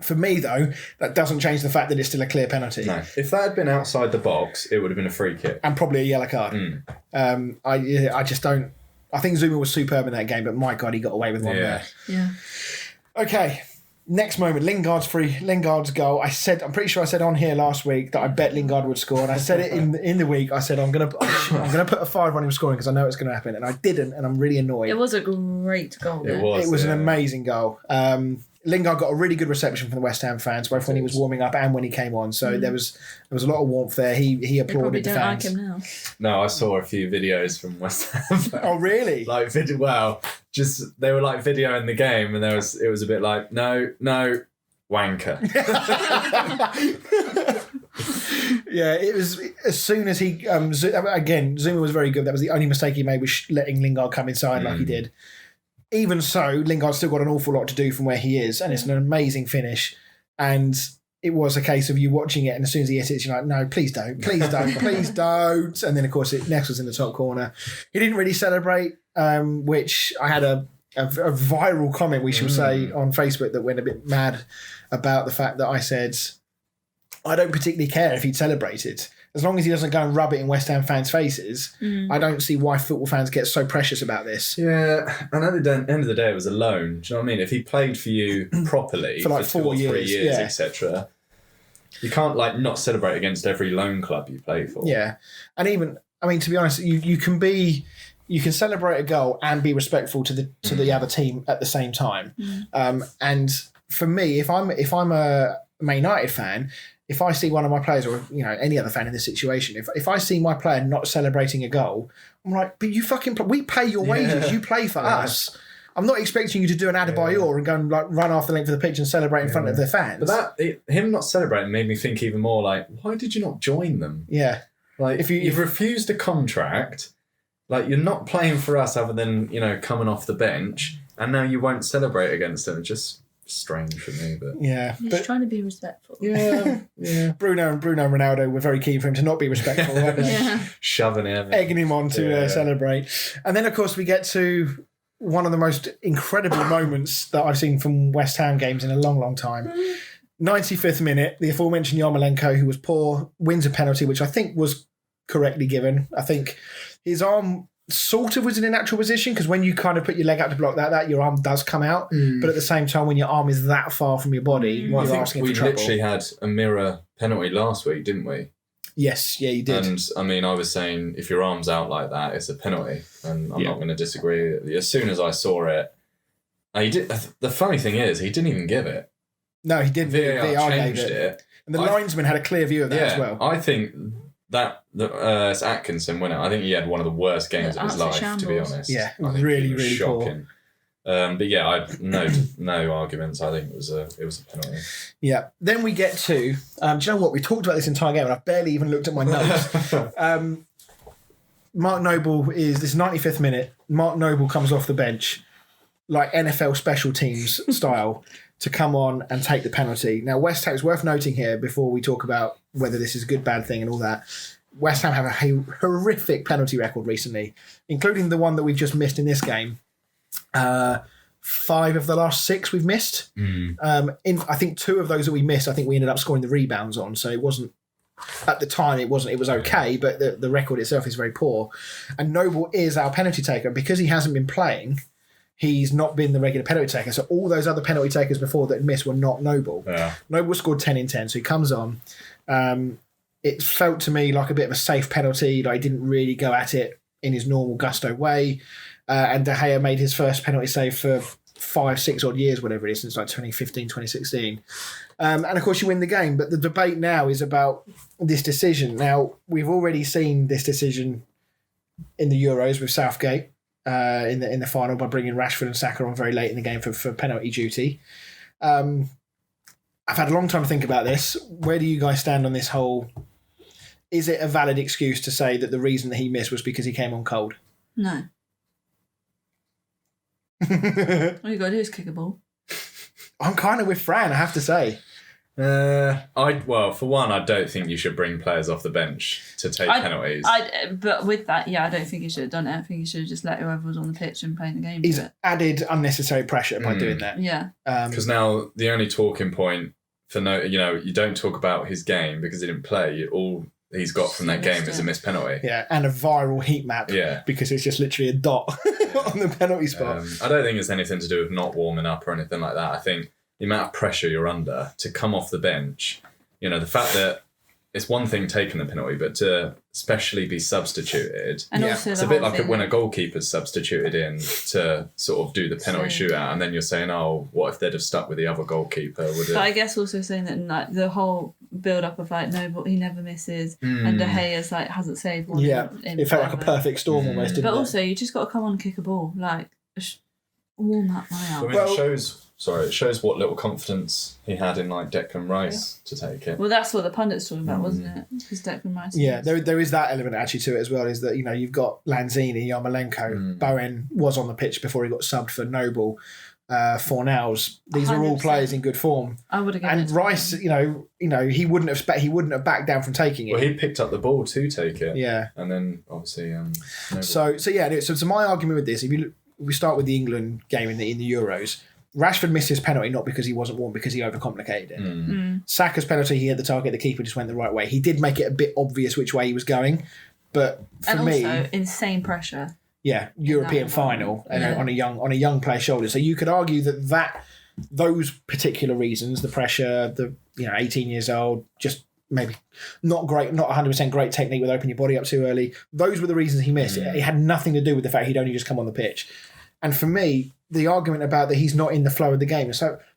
For me, though, that doesn't change the fact that it's still a clear penalty. No. If that had been outside the box, it would have been a free kick. And probably a yellow card. I just don't... I think Zuma was superb in that game, but my God, he got away with one there. Yeah. Okay, next moment, Lingard's goal. I'm pretty sure I said on here last week that I bet Lingard would score, and I said it in the week. I said I'm gonna put a 5 on him scoring because I know it's going to happen, and I didn't, and I'm really annoyed. It was a great goal. It was an amazing goal. Lingard got a really good reception from the West Ham fans, both when he was warming up and when he came on. So there was a lot of warmth there. He applauded the fans. They probably don't like him now. No, I saw a few videos from West Ham fans. Oh, really? They were like videoing the game, and it was a bit like, no, wanker. Yeah, it was as soon as he again, Zuma was very good. That was the only mistake he made, was letting Lingard come inside like he did. Even so, Lingard's still got an awful lot to do from where he is, and it's an amazing finish. And it was a case of you watching it, and as soon as he hit it, you're like, no, please don't, please don't, please don't. And then, of course, it next was in the top corner. He didn't really celebrate, which I had a viral comment, we shall say, on Facebook that went a bit mad about the fact that I said, I don't particularly care if he'd celebrated. As long as he doesn't go and rub it in West Ham fans' faces, I don't see why football fans get so precious about this. Yeah, and at the end of the day, it was a loan. Do you know what I mean? If he played for you properly for like 2 or 3 years, yeah. etc., you can't like not celebrate against every loan club you play for. Yeah, and even, I mean, to be honest, you can celebrate a goal and be respectful to the other team at the same time. And for me, if I'm a Man United fan, if I see one of my players, or any other fan in this situation, if I see my player not celebrating a goal, I'm like, but you fucking we pay your wages, you play for us. I'm not expecting you to do an Adebayor and go and like run off the length of the pitch and celebrate in front of the fans. But him not celebrating made me think even more like, why did you not join them? Yeah, like if you've refused a contract, like you're not playing for us other than coming off the bench, and now you won't celebrate against them. It's just strange for me, but he's trying to be respectful. Yeah. Bruno and Ronaldo were very keen for him to not be respectful, weren't they? Shoving him, egging him on to celebrate. And then, of course, we get to one of the most incredible moments that I've seen from West Ham games in a long, long time. 95th minute, the aforementioned Yarmolenko, who was poor, wins a penalty, which I think was correctly given. I think his arm sort of was in a natural position, because when you kind of put your leg out to block that your arm does come out. But at the same time, when your arm is that far from your body, you're asking for trouble. We literally had a mirror penalty last week, didn't we? Yes, yeah, you did. And I mean, I was saying if your arm's out like that, it's a penalty, and I'm not going to disagree. As soon as I saw it, he did. The funny thing is, he didn't even give it. No, he didn't. VAR changed it. And the linesman had a clear view of that as well. I think that it's Atkinson, wasn't it? I think he had one of the worst games of his life, to be honest. Yeah, I think really, he was really shocking. But yeah, I no arguments. I think it was a penalty. Yeah. Then we get to. Do you know what? We talked about this entire game, and I've barely even looked at my notes. Mark Noble this 95th minute. Mark Noble comes off the bench, like NFL special teams style, to come on and take the penalty. Now, West Ham, it's worth noting here before we talk about whether this is a good, bad thing and all that. West Ham have a horrific penalty record recently, including the one that we've just missed in this game. 5 of the last 6 we've missed. I think 2 of those that we missed, I think we ended up scoring the rebounds on. So it wasn't, at the time, it was okay, but the record itself is very poor. And Noble is our penalty taker. Because he hasn't been playing, he's not been the regular penalty taker. So all those other penalty takers before that missed were not Noble. Yeah. Noble scored 10 in 10, so he comes on. It felt to me like a bit of a safe penalty. Like he didn't really go at it in his normal gusto way. And De Gea made his first penalty save for 5-6 odd years, whatever it is, since like 2015, 2016. And of course you win the game. But the debate now is about this decision. Now, we've already seen this decision in the Euros with Southgate in the final by bringing Rashford and Saka on very late in the game for penalty duty. I've had a long time to think about this. Where do you guys stand on this whole... Is it a valid excuse to say that the reason that he missed was because he came on cold? No. All you got to do is kick a ball. I'm kind of with Fran, I have to say. Well, for one, I don't think you should bring players off the bench to take penalties. But with that, I don't think he should have done it. I think he should have just let whoever was on the pitch and playing the game. He's added unnecessary pressure by doing that. Yeah. Because now the only talking point for you don't talk about his game because he didn't play. All he's got from that game is a missed penalty. Yeah, and a viral heat map. Yeah. Because it's just literally a dot on the penalty spot. I don't think it's anything to do with not warming up or anything like that. I think the amount of pressure you're under to come off the bench, the fact that it's one thing taking the penalty, but to especially be substituted. And also it's a bit like when a goalkeeper's substituted in to sort of do the penalty shootout, and then you're saying, oh, what if they'd have stuck with the other goalkeeper? But I guess also saying that like the whole build-up of like, no, but he never misses, and De Gea's like hasn't saved one. Yeah, it felt like a perfect storm almost, didn't it? But also, you just got to come on and kick a ball. Like, warm up my arm. It shows Sorry, it shows what little confidence he had in like Declan Rice to take it. Well, that's what the pundits talking about, wasn't it? Because Declan Rice. Yeah, there is that element actually to it as well. Is that you've got Lanzini, Yarmolenko, Bowen was on the pitch before he got subbed for Noble. Fornals. These are all 100%. players in good form. I would have given And it to Rice, him. he wouldn't have backed down from taking it. Well, he picked up the ball to take it. Yeah. And then obviously. Noble. So my argument with this, if we start with the England game in the Euros, Rashford missed his penalty not because he wasn't warm, because he overcomplicated it. Saka's penalty, he had the target, the keeper just went the right way. He did make it a bit obvious which way he was going, but for me, also insane pressure. yeah, European final on a young player's shoulder. So you could argue that those particular reasons, the pressure, 18 years old, just maybe not great, not 100% great technique with opening your body up too early. Those were the reasons he missed. It had nothing to do with the fact he'd only just come on the pitch. And for me, the argument about that he's not in the flow of the game,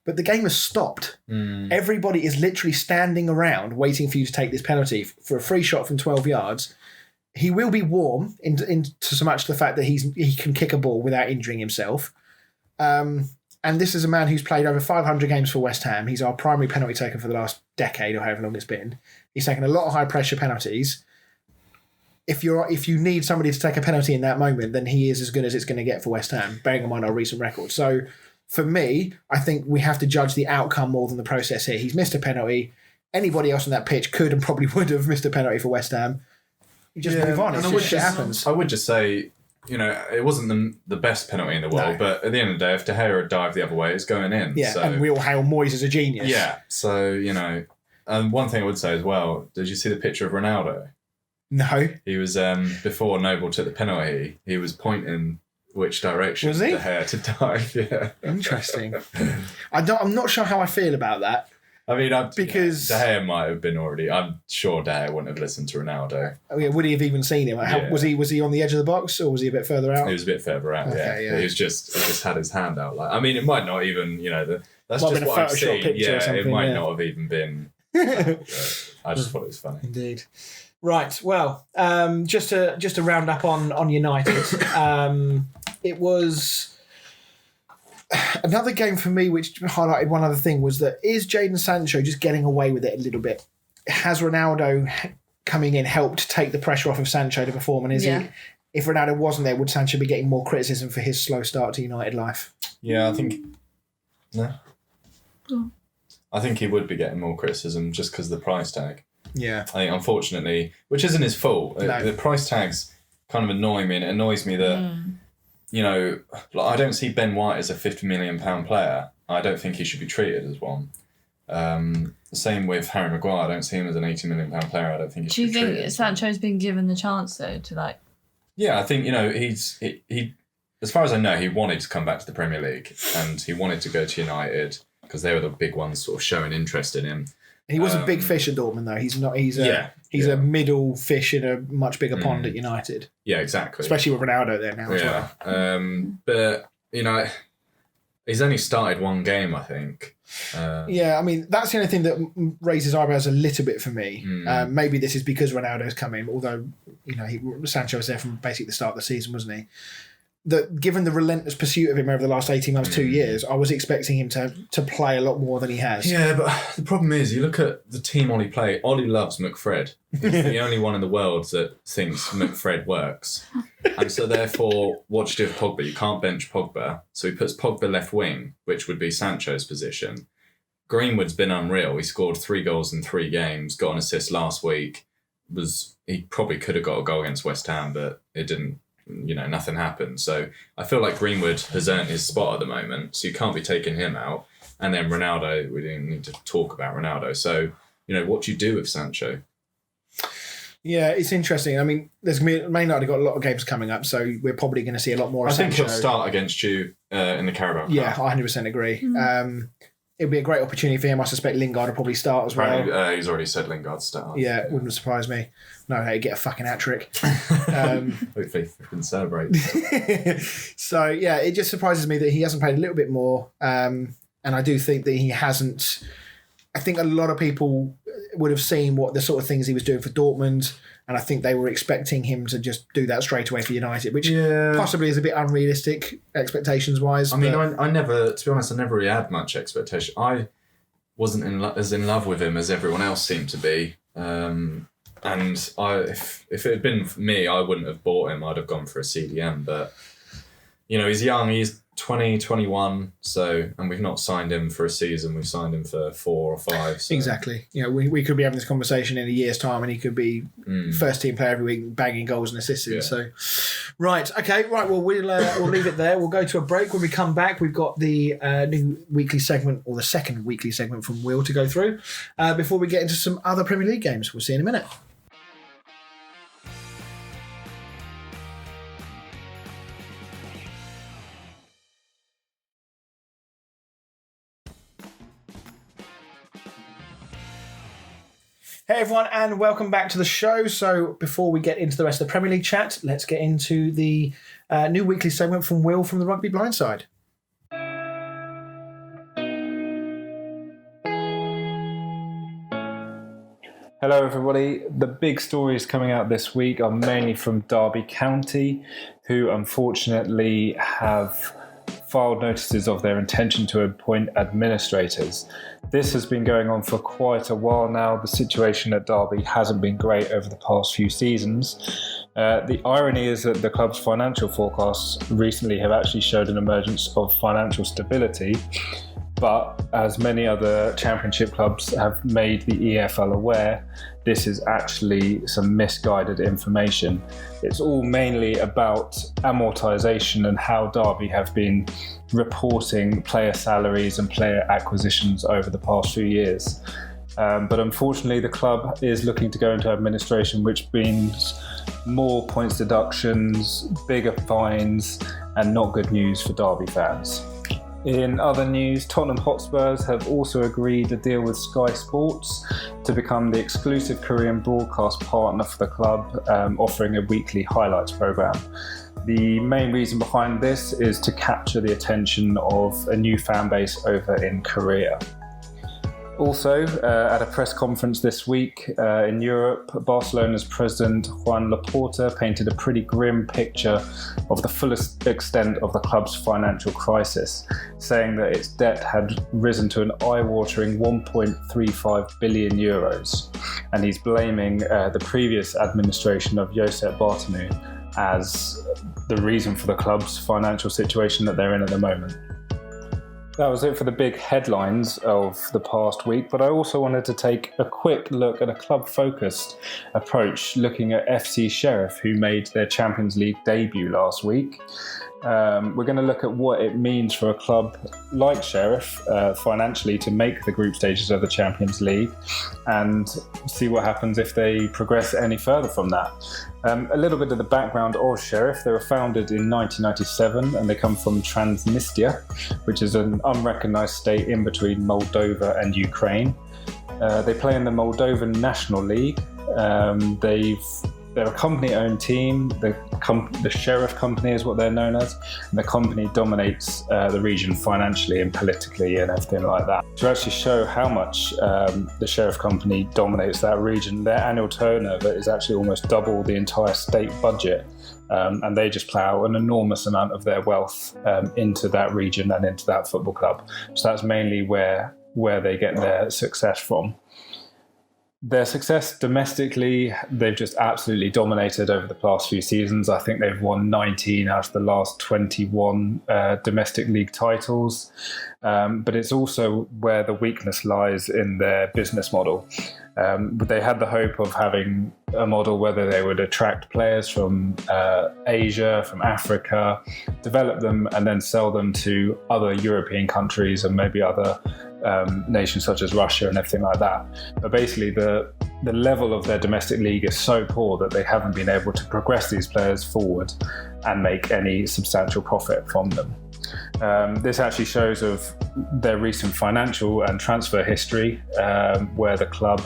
but the game has stopped. Everybody is literally standing around waiting for you to take this penalty for a free shot from 12 yards. He will be warm into so much the fact that he can kick a ball without injuring himself. And this is a man who's played over 500 games for West Ham. He's our primary penalty taker for the last decade or however long it's been. He's taken a lot of high pressure penalties. If you need somebody to take a penalty in that moment, then he is as good as it's going to get for West Ham, bearing in mind our recent record. So for me, I think we have to judge the outcome more than the process here. He's missed a penalty. Anybody else on that pitch could and probably would have missed a penalty for West Ham. You just move on. Shit happens. I would just say, it wasn't the best penalty in the world, but at the end of the day, if De Gea had dived the other way, it's going in. Yeah, so, and we all hail Moyes as a genius. Yeah, so, and one thing I would say as well, did you see the picture of Ronaldo? No. He was, before Noble took the penalty, he was pointing which direction Was he? De Gea to dive, yeah. Interesting. I'm not sure how I feel about that. I mean, because De Gea might have been already. I'm sure De Gea wouldn't have listened to Ronaldo. Oh yeah, would he have even seen him? Was he on the edge of the box or was he a bit further out? He was a bit further out. Okay, yeah. He just had his hand out. Like, I mean, it might not even. That's might just what I've seen. Picture or something, it might not have even been. I just thought it was funny. Indeed. Right. Well, just to round up on United, it was. Another game for me which highlighted one other thing was that is Jadon Sancho just getting away with it a little bit? Has Ronaldo coming in helped take the pressure off of Sancho to perform? And he, if Ronaldo wasn't there, would Sancho be getting more criticism for his slow start to United life? Yeah, I think... No. I think he would be getting more criticism just because of the price tag. Yeah. I think, unfortunately, which isn't his fault. No. The price tags kind of annoy me, and it annoys me that... I don't see Ben White as a £50 million player. I don't think he should be treated as one. The same with Harry Maguire. I don't see him as an £80 million player. I don't think he should be treated. Do you think Sancho's been given the chance, though, to Yeah, I think, he as far as I know, he wanted to come back to the Premier League and he wanted to go to United because they were the big ones sort of showing interest in him. He was a big fish at Dortmund, though. He's not. He's a middle fish in a much bigger pond at United. Yeah, exactly. Especially with Ronaldo there now as well. But he's only started one game, I think. I mean that's the only thing that raises eyebrows a little bit for me. Maybe this is because Ronaldo's come in, although Sancho was there from basically the start of the season, wasn't he? That given the relentless pursuit of him over the last 18 months, 2 years, I was expecting him to play a lot more than he has. Yeah, but the problem is, you look at the team Ollie play. Ollie loves McFred. He's the only one in the world that thinks McFred works. And so therefore, what do you do with Pogba? You can't bench Pogba. So he puts Pogba left wing, which would be Sancho's position. Greenwood's been unreal. He scored 3 goals in 3 games, got an assist last week. He probably could have got a goal against West Ham, but it didn't. Nothing happened. So I feel like Greenwood has earned his spot at the moment, so you can't be taking him out. And then Ronaldo, we didn't need to talk about Ronaldo. So, what do you do with Sancho? Yeah, it's interesting. I mean, Man United have got a lot of games coming up, so we're probably going to see a lot more of Sancho. I think he'll start against you in the Carabao Cup. Yeah, I 100% agree. It'll be a great opportunity for him. I suspect Lingard will probably start as well. He's already said Lingard start. Yeah, it wouldn't surprise me. No, he'd get a fucking hat-trick. Hopefully he can celebrate. So, yeah, it just surprises me that he hasn't played a little bit more. And I do think that he hasn't... I think a lot of people would have seen what the sort of things he was doing for Dortmund, and I think they were expecting him to just do that straight away for United, which possibly is a bit unrealistic expectations-wise. I mean, I never, to be honest, I never really had much expectation. I wasn't as in love with him as everyone else seemed to be. And if it had been me, I wouldn't have bought him. I'd have gone for a CDM. But, he's young. He's 20, 21. So, and we've not signed him for a season. We've signed him for 4 or 5. So. Exactly. We could be having this conversation in a year's time, and he could be first team player every week, banging goals and assists. Yeah. So, right. Okay. Right. Well, we'll leave it there. We'll go to a break. When we come back, we've got the new weekly segment, or the second weekly segment from Will to go through before we get into some other Premier League games. We'll see you in a minute. Hey everyone, and welcome back to the show. So before we get into the rest of the Premier League chat, let's get into the new weekly segment from Will from the Rugby Blindside. Hello everybody. The big stories coming out this week are mainly from Derby County, who unfortunately have filed notices of their intention to appoint administrators. This has been going on for quite a while now. The situation at Derby hasn't been great over the past few seasons. The irony is that the club's financial forecasts recently have actually showed an emergence of financial stability, but as many other championship clubs have made the EFL aware, this is actually some misguided information. It's all mainly about amortization and how Derby have been reporting player salaries and player acquisitions over the past few years. But unfortunately, the club is looking to go into administration, which means more points deductions, bigger fines, and not good news for Derby fans. In other news, Tottenham Hotspurs have also agreed a deal with Sky Sports to become the exclusive Korean broadcast partner for the club, offering a weekly highlights programme. The main reason behind this is to capture the attention of a new fan base over in Korea. Also, at a press conference this week in Europe, Barcelona's president Juan Laporta painted a pretty grim picture of the fullest extent of the club's financial crisis, saying that its debt had risen to an eye-watering 1.35 billion euros, and he's blaming the previous administration of Josep Bartomeu as the reason for the club's financial situation that they're in at the moment. That was it for the big headlines of the past week, but I also wanted to take a quick look at a club-focused approach, looking at FC Sheriff, who made their Champions League debut last week. We're going to look at what it means for a club like Sheriff financially to make the group stages of the Champions League and see what happens if they progress any further from that. A little bit of the background of Sheriff. They were founded in 1997 and they come from Transnistria, which is an unrecognised state in between Moldova and Ukraine. They play in the Moldovan National League. They're a company-owned team. The Sheriff Company is what they're known as. And the company dominates the region financially and politically and everything like that. To actually show how much the Sheriff Company dominates that region, their annual turnover is actually almost double the entire state budget. And they just plough an enormous amount of their wealth into that region and into that football club. So that's mainly where they get their success from. Their success domestically, they've just absolutely dominated over the past few seasons. I think they've won 19 out of the last 21 domestic league titles. But it's also where the weakness lies in their business model. But they had the hope of having a model where they would attract players from Asia, from Africa, develop them and then sell them to other European countries and maybe other nations such as Russia and everything like that. But basically the level of their domestic league is so poor that they haven't been able to progress these players forward and make any substantial profit from them. This actually shows of their recent financial and transfer history, where the club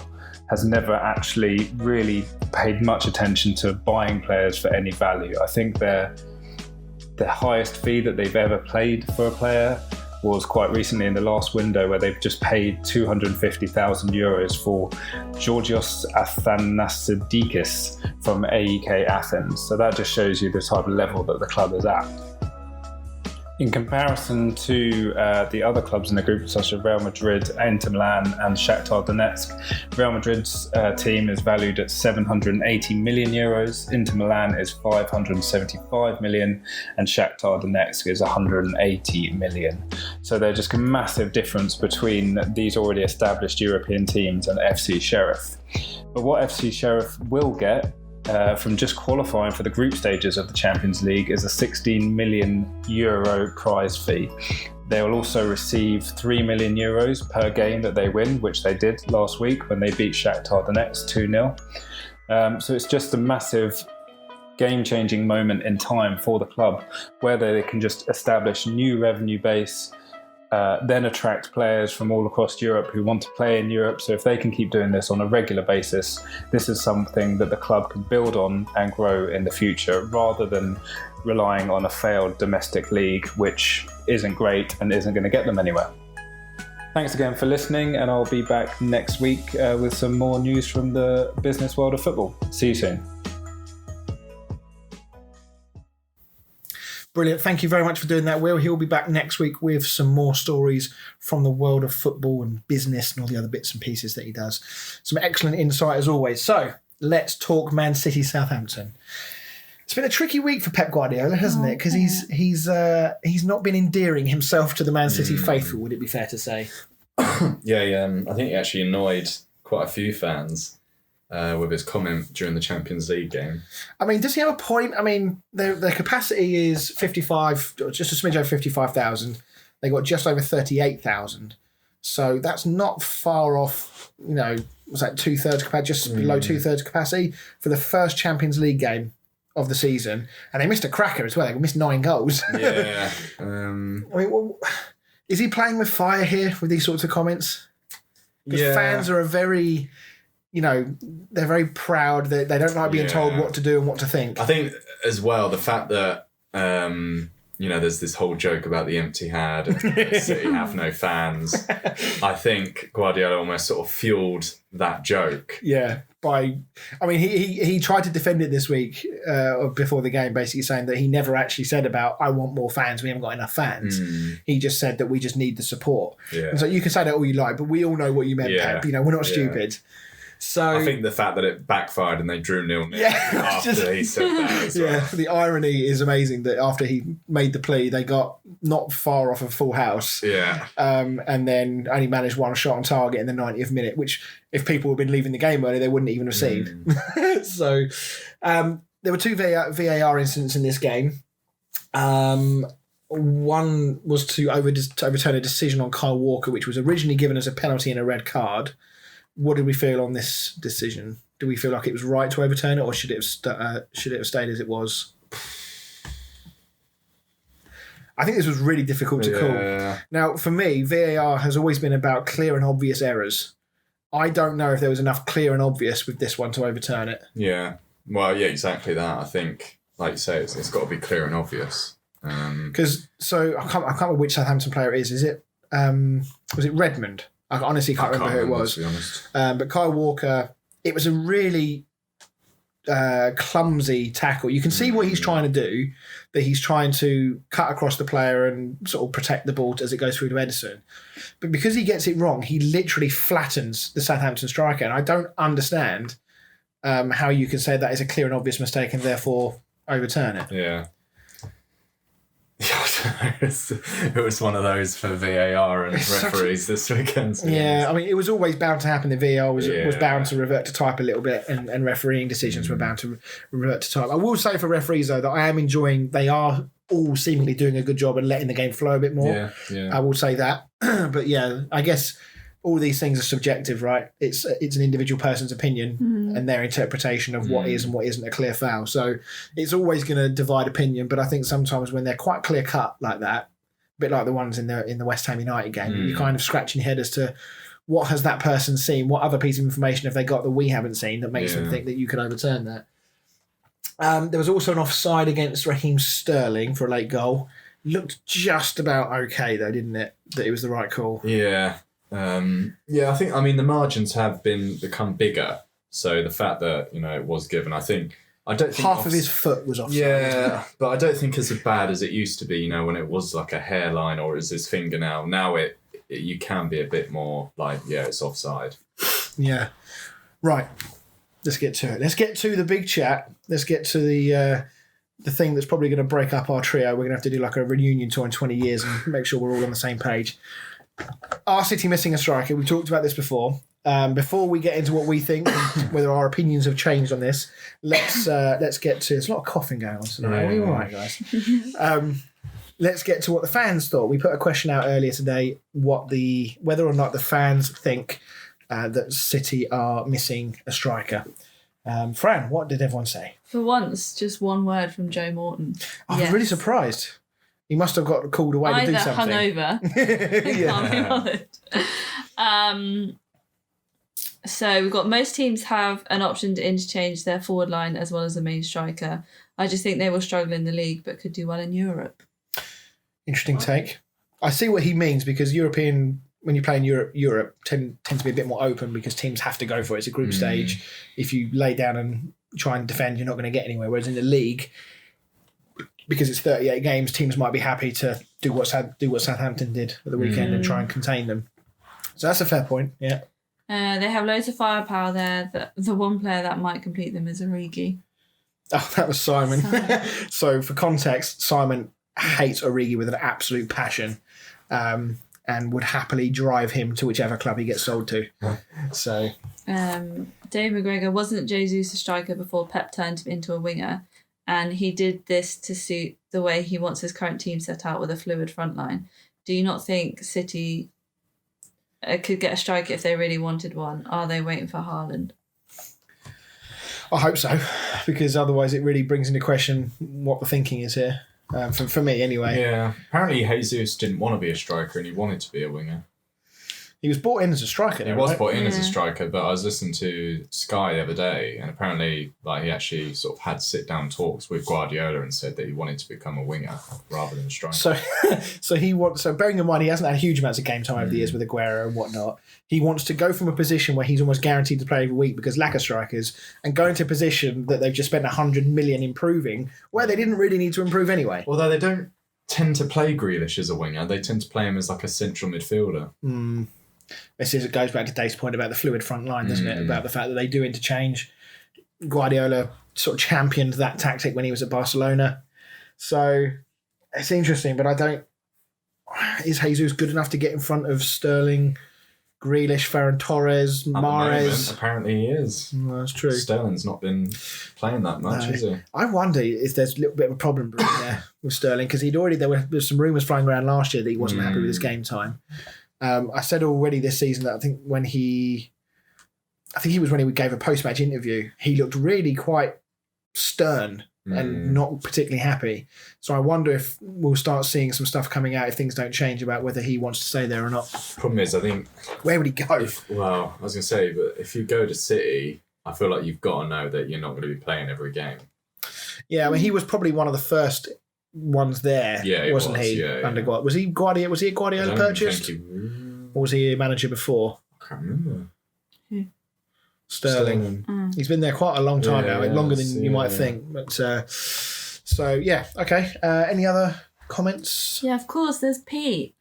has never actually really paid much attention to buying players for any value. I think the highest fee that they've ever paid for a player was quite recently in the last window, where they've just paid 250,000 euros for Georgios Athanasiadikis from AEK Athens. So that just shows you the type of level that the club is at. In comparison to the other clubs in the group, such as Real Madrid, Inter Milan and Shakhtar Donetsk, Real Madrid's team is valued at 780 million euros, Inter Milan is 575 million, and Shakhtar Donetsk is 180 million. So there's just a massive difference between these already established European teams and FC Sheriff. But what FC Sheriff will get from just qualifying for the group stages of the Champions League is a 16 million euro prize fee. They will also receive 3 million euros per game that they win, which they did last week when they beat Shakhtar Donetsk 2-0. So it's just a massive game-changing moment in time for the club, where they can just establish a new revenue base, then attract players from all across Europe who want to play in Europe. So if they can keep doing this on a regular basis, this is something that the club can build on and grow in the future, rather than relying on a failed domestic league, which isn't great and isn't going to get them anywhere. Thanks again for listening, and I'll be back next week with some more news from the business world of football. See you soon. Brilliant. Thank you very much for doing that, Will. He'll be back next week with some more stories from the world of football and business and all the other bits and pieces that he does. Some excellent insight as always. So let's talk Man City Southampton. It's been a tricky week for Pep Guardiola, hasn't it? Because he's not been endearing himself to the Man City faithful, would it be fair to say? Yeah. I think he actually annoyed quite a few fans with his comment during the Champions League game. I mean, does he have a point? I mean, their capacity is 55, just a smidge over 55,000. They got just over 38,000. So that's not far off, was that two-thirds capacity, just below two-thirds capacity for the first Champions League game of the season. And they missed a cracker as well. They missed 9 goals. Yeah. I mean, is he playing with fire here with these sorts of comments? Because fans are they're very proud. They don't like being told what to do and what to think. I think as well the fact that there's this whole joke about the empty had and City have no fans. I think Guardiola almost sort of fueled that joke. Yeah, he tried to defend it this week before the game, basically saying that he never actually said about I want more fans. We haven't got enough fans. He just said that we just need the support. Yeah. And so you can say that all you like, but we all know what you meant, Pep. We're not stupid. So I think the fact that it backfired and they drew 0-0 after he said that as well. The irony is amazing that after he made the plea, they got not far off a full house. Yeah. And then only managed one shot on target in the 90th minute, which if people had been leaving the game early, they wouldn't even have seen. So there were 2 VAR incidents in this game. One was to overturn a decision on Kyle Walker, which was originally given as a penalty and a red card. What did we feel on this decision? Do we feel like it was right to overturn it, or should it have stayed as it was? I think this was really difficult to call. Now, for me, VAR has always been about clear and obvious errors. I don't know if there was enough clear and obvious with this one to overturn it. Yeah. Well, yeah, exactly that. I think, like you say, it's got to be clear and obvious. Because I can't remember which Southampton player it is. Is it was it Redmond? I honestly can't remember who it was. To be honest. But Kyle Walker, it was a really clumsy tackle. You can see what he's trying to do, that he's trying to cut across the player and sort of protect the ball as it goes through to Edison. But because he gets it wrong, he literally flattens the Southampton striker. And I don't understand how you can say that is a clear and obvious mistake and therefore overturn it. Yeah. It was one of those for VAR and referees this weekend. Yeah, I mean, it was always bound to happen. The VAR was bound to revert to type a little bit, and refereeing decisions were bound to revert to type. I will say for referees, though, that I am enjoying, they are all seemingly doing a good job and letting the game flow a bit more. Yeah. I will say that. But yeah, I guess all these things are subjective, right? It's an individual person's opinion and their interpretation of what is and what isn't a clear foul. So it's always going to divide opinion. But I think sometimes when they're quite clear cut like that, a bit like the ones in the West Ham United game, you're kind of scratching your head as to what has that person seen, what other piece of information have they got that we haven't seen that makes them think that you could overturn that. There was also an offside against Raheem Sterling for a late goal. Looked just about okay though, didn't it? That it was the right call. Yeah. I think, the margins have become bigger. So the fact that, it was given, I don't think... Half of his foot was offside. Yeah, but I don't think it's as bad as it used to be, when it was like a hairline or it was his fingernail. Now you can be a bit more like, it's offside. Yeah. Right. Let's get to it. Let's get to the big chat. Let's get to the thing that's probably going to break up our trio. We're going to have to do like a reunion tour in 20 years and make sure we're all on the same page. Are City missing a striker? We talked about this before. Before we get into what we think, whether our opinions have changed on this, let's get to... There's a lot of coughing going on tonight. Are we all right, guys? Let's get to what the fans thought. We put a question out earlier today, whether or not the fans think that City are missing a striker. Fran, what did everyone say? For once, just one word from Joe Morton. I was really surprised. He must have got called away to do something. Either hungover. Can't be bothered. So we've got most teams have an option to interchange their forward line as well as the main striker. I just think they will struggle in the league but could do well in Europe. Interesting take. I see what he means because when you play in Europe tend to be a bit more open because teams have to go for it. It's a group stage. If you lay down and try and defend, you're not going to get anywhere. Whereas in the league, because it's 38 games, teams might be happy to do what Southampton did at the weekend and try and contain them. So that's a fair point, yeah. They have loads of firepower there. The one player that might complete them is Origi. Oh, that was Simon. So for context, Simon hates Origi with an absolute passion and would happily drive him to whichever club he gets sold to. So, Dave McGregor, wasn't Jesus a striker before Pep turned him into a winger? And he did this to suit the way he wants his current team set out with a fluid front line. Do you not think City could get a striker if they really wanted one? Are they waiting for Haaland? I hope so, because otherwise it really brings into question what the thinking is here. For me, anyway. Yeah. Apparently, Jesus didn't want to be a striker and he wanted to be a winger. He was brought in as a striker. He was brought in as a striker, but I was listening to Sky the other day, and apparently, he actually sort of had sit-down talks with Guardiola and said that he wanted to become a winger rather than a striker. So bearing in mind he hasn't had huge amounts of game time over the years with Aguero and whatnot, he wants to go from a position where he's almost guaranteed to play every week because lack of strikers, and go into a position that they've just spent 100 million improving, where they didn't really need to improve anyway. Although they don't tend to play Grealish as a winger, they tend to play him as like a central midfielder. It goes back to Dave's point about the fluid front line, doesn't it? About the fact that they do interchange. Guardiola sort of championed that tactic when he was at Barcelona. So it's interesting, but is Jesus good enough to get in front of Sterling, Grealish, Ferran Torres, Mahrez? Apparently he is. Well, that's true. Sterling's not been playing that much, has he? I wonder if there's a little bit of a problem there with Sterling, because there were some rumours flying around last year that he wasn't happy with his game time. I said already this season that I think when he gave a post-match interview, he looked really quite stern and not particularly happy. So I wonder if we'll start seeing some stuff coming out if things don't change about whether he wants to stay there or not. Problem is, I think... Where would he go? I was going to say, but if you go to City, I feel like you've got to know that you're not going to be playing every game. Yeah, I mean, he was probably one of the first ones there, wasn't he? Under Guardiola. Was he a Guardiola purchased? Or was he a manager before? I can't remember. Sterling. He's been there quite a long time now, longer than you might think. But okay. Any other comments? Yeah, of course. There's Pete.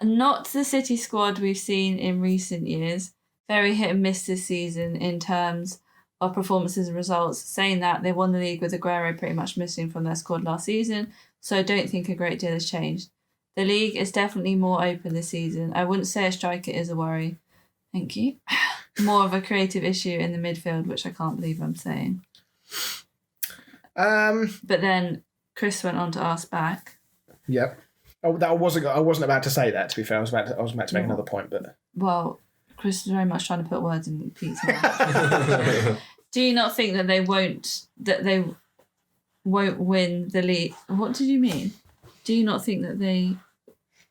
Not the City squad we've seen in recent years. Very hit and miss this season in terms of performances and results. Saying that, they won the league with Aguero pretty much missing from their squad last season, so I don't think a great deal has changed. The league is definitely more open this season. I wouldn't say a striker is a worry. Thank you. More of a creative issue in the midfield, which I can't believe I'm saying. But then Chris went on to ask back. Yep. Oh, I wasn't about to say that. To be fair, I was about to make another point, but Chris was very much trying to put words in Pete's mouth. Do you not think that they won't win the league? What did you mean? Do you not think that they...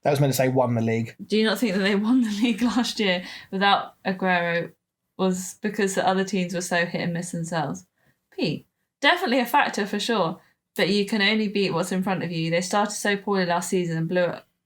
That was meant to say won the league. Do you not think that they won the league last year without Aguero was because the other teams were so hit and miss themselves? Pete, definitely a factor for sure. but you can only beat what's in front of you. They started so poorly last season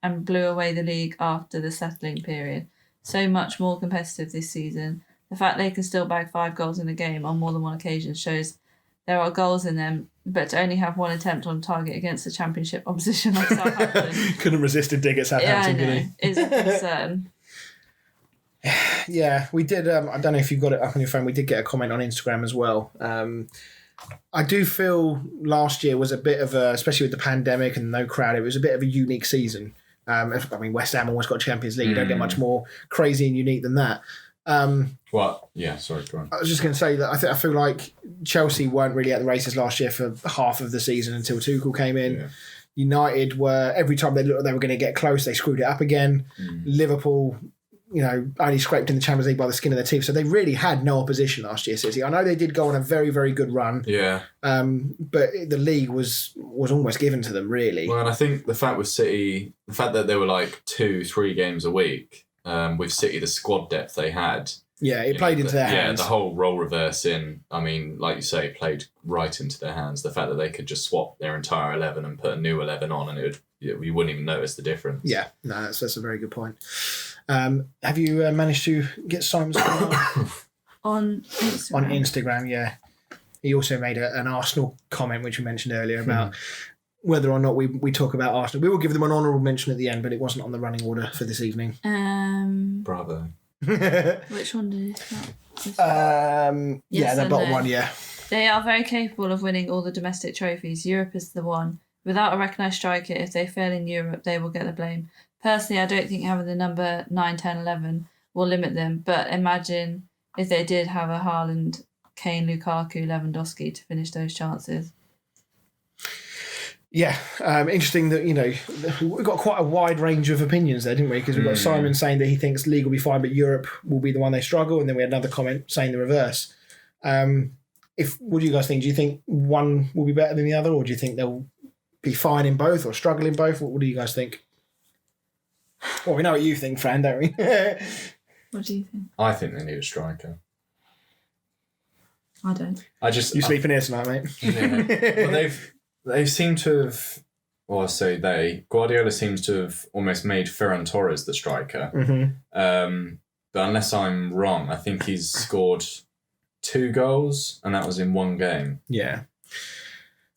and blew away the league after the settling period. So much more competitive this season. The fact they can still bag 5 goals in a game on more than one occasion shows there are goals in them, but to only have one attempt on target against the championship opposition like Southampton. Couldn't resist a dig at Southampton, yeah, I know. could It's a concern. he? Yeah, we did. I don't know if you've got it up on your phone. We did get a comment on Instagram as well. I do feel last year was a bit of a, especially with the pandemic and no crowd, it was a bit of a unique season. I mean, West Ham almost got Champions League. You don't get much more crazy and unique than that. Yeah, sorry, go on. I was just going to say that I feel like Chelsea weren't really at the races last year for half of the season until Tuchel came in. Yeah. United were, every time they looked like they were going to get close, they screwed it up again. Liverpool, only scraped in the Champions League by the skin of their teeth. So they really had no opposition last year, City. I know they did go on a very, very good run. Yeah. But the league was almost given to them, really. Well, and I think the fact with City, the fact that they were like 2-3 games a week, with City, the squad depth they had. Yeah, it played into their hands. Yeah, the whole role reversing, I mean, like you say, played right into their hands. The fact that they could just swap their entire 11 and put a new 11 on, and you wouldn't even notice the difference. Yeah, no, that's a very good point. Have you managed to get Simon's On Instagram. on Instagram? Yeah, he also made an Arsenal comment, which we mentioned earlier, about whether or not we talk about Arsenal. We will give them an honourable mention at the end, but it wasn't on the running order for this evening. Bravo. Which one did it? Yeah, the bottom one, yeah. They are very capable of winning all the domestic trophies. Europe is the one. Without a recognised striker, if they fail in Europe, they will get the blame. Personally, I don't think having the number 9, 10, 11 will limit them, but imagine if they did have a Haaland, Kane, Lukaku, Lewandowski to finish those chances. Yeah, interesting that, we've got quite a wide range of opinions there, didn't we? Because we've got Simon saying that he thinks league will be fine, but Europe will be the one they struggle, and then we had another comment saying the reverse. What do you guys think? Do you think one will be better than the other, or do you think they'll be fine in both or struggle in both? What do you guys think? Well, we know what you think, Fran, don't we? What do you think? I think they need a striker. I don't. You sleeping here tonight, mate? Yeah. Well, they seem to have, well, I say Guardiola seems to have almost made Ferran Torres the striker. Mm-hmm. But unless I'm wrong, I think he's scored 2 goals, and that was in 1 game. Yeah.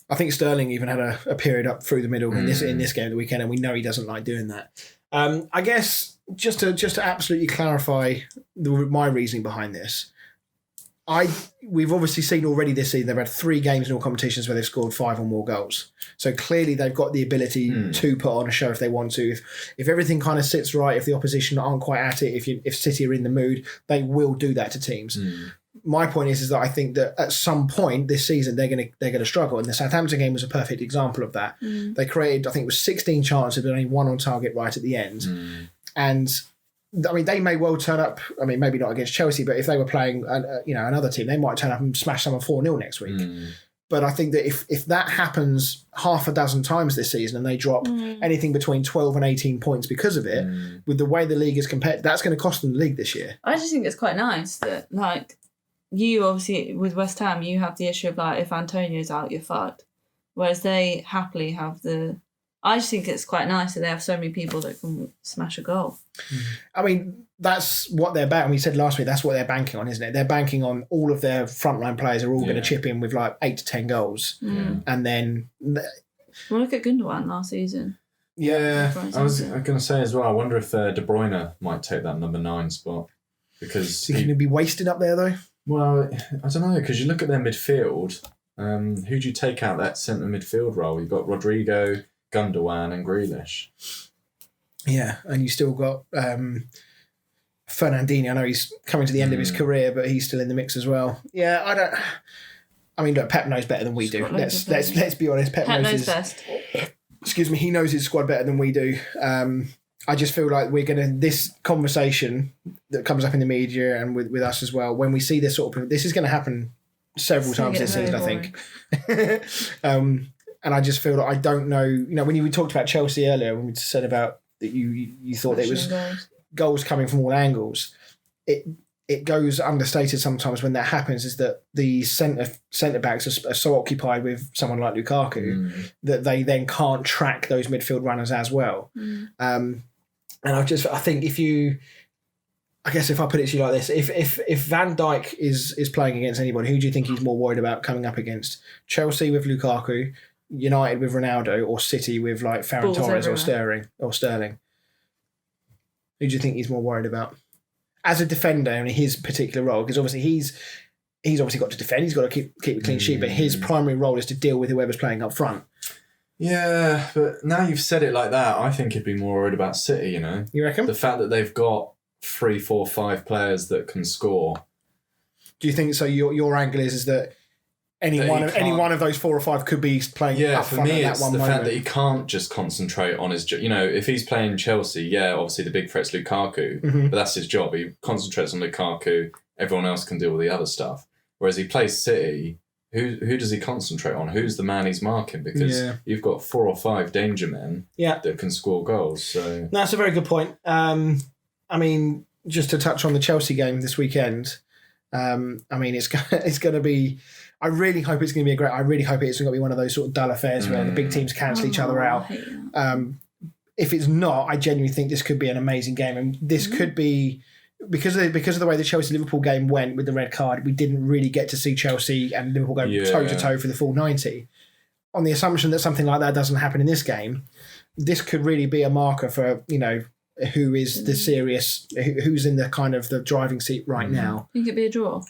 I think Sterling even had a period up through the middle in this game of the weekend, and we know he doesn't like doing that. I guess just to absolutely clarify my reasoning behind this, we've obviously seen already this season they've had 3 games in all competitions where they've scored 5 or more goals. So clearly they've got the ability to put on a show if they want to. If everything kind of sits right, if the opposition aren't quite at it, if City are in the mood, they will do that to teams. My point is that I think that at some point this season they're gonna struggle, and the Southampton game was a perfect example of that. They created, I think it was 16 chances, but only 1 on target right at the end. And I mean, they may well turn up. I mean, maybe not against Chelsea, but if they were playing, another team, they might turn up and smash someone 4-0 next week. But I think that if that happens half a dozen times this season and they drop anything between 12 and 18 points because of it, with the way the league is compared, that's going to cost them the league this year. I just think it's quite nice that, you obviously, with West Ham, you have the issue of, if Antonio's out, you're fucked. Whereas they happily have I just think it's quite nice that they have so many people that can smash a goal. I mean, that's what they're banking. We said last week, that's what they're banking on, isn't it? They're banking on all of their frontline players are all going to chip in with 8 to 10 goals. And then... Well, look at Gundogan last season. Yeah. I was going to say as well, I wonder if De Bruyne might take that number 9 spot. Because is he going to be wasted up there, though? Well, I don't know, because you look at their midfield, who do you take out that centre midfield role? You've got Rodrigo, Gundogan and Grealish. Yeah, and you still got Fernandinho. I know he's coming to the end of his career, but he's still in the mix as well. Yeah, look, Pep knows better than we do. Let's be honest. Pep knows best. Excuse me, he knows his squad better than we do. I just feel like this conversation that comes up in the media and with us as well, when we see this this is going to happen several times this season, I think. And I just feel that I don't know, when we talked about Chelsea earlier, when we said about that you thought it was goals coming from all angles, it it goes understated sometimes when that happens, is that the centre backs are so occupied with someone like Lukaku that they then can't track those midfield runners as well. And I think I guess if I put it to you like this, if Van Dijk is playing against anybody, who do you think he's more worried about coming up against? Chelsea with Lukaku, United with Ronaldo, or City with like Ferran Torres or Sterling? Who do you think he's more worried about as a defender in his particular role? Because obviously he's obviously got to defend. He's got to keep a clean sheet, but his primary role is to deal with whoever's playing up front. Yeah, but now you've said it like that, I think he'd be more worried about City. You reckon? The fact that they've got 3, 4, 5 players that can score. Do you think so? Your angle is that any one of those 4 or 5 could be playing up front. Yeah, for me, at it's that one the moment. fact that he can't just concentrate on his. If he's playing Chelsea, obviously the big threat's Lukaku, but that's his job. He concentrates on Lukaku. Everyone else can deal with the other stuff. Whereas he plays City, who does he concentrate on? Who's the man he's marking? Because you've got 4 or 5 danger men that can score goals. So no, that's a very good point. I mean, just to touch on the Chelsea game this weekend, it's going to be. I really hope it's going to be I really hope it's going to be one of those sort of dull affairs where the big teams cancel each other out. If it's not, I genuinely think this could be an amazing game, and this could be because of the way the Chelsea-Liverpool game went with the red card. We didn't really get to see Chelsea and Liverpool go toe to toe for the full 90. On the assumption that something like that doesn't happen in this game, this could really be a marker for who is the serious, who's in the kind of the driving seat right now. Think it'd be a draw?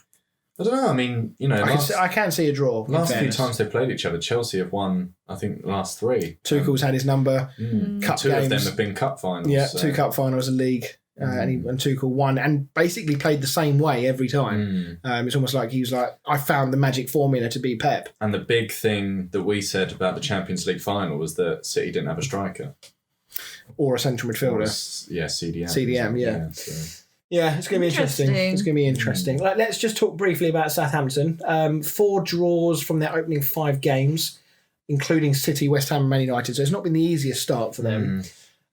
I don't know. I mean, I can see a draw. Last few times they played each other, Chelsea have won, I think, the last 3. Tuchel's had his number. Cup 2 games. of them have been cup finals. Yeah, so. 2 cup finals, a league. And Tuchel won and basically played the same way every time. It's almost like he was like, I found the magic formula to beat Pep. And the big thing that we said about the Champions League final was that City didn't have a striker. Or a central midfielder. CDM. Yeah. So. Yeah, it's going to be interesting. It's going to be interesting. Let's just talk briefly about Southampton. 4 draws from their opening 5 games, including City, West Ham and Man United. So it's not been the easiest start for them.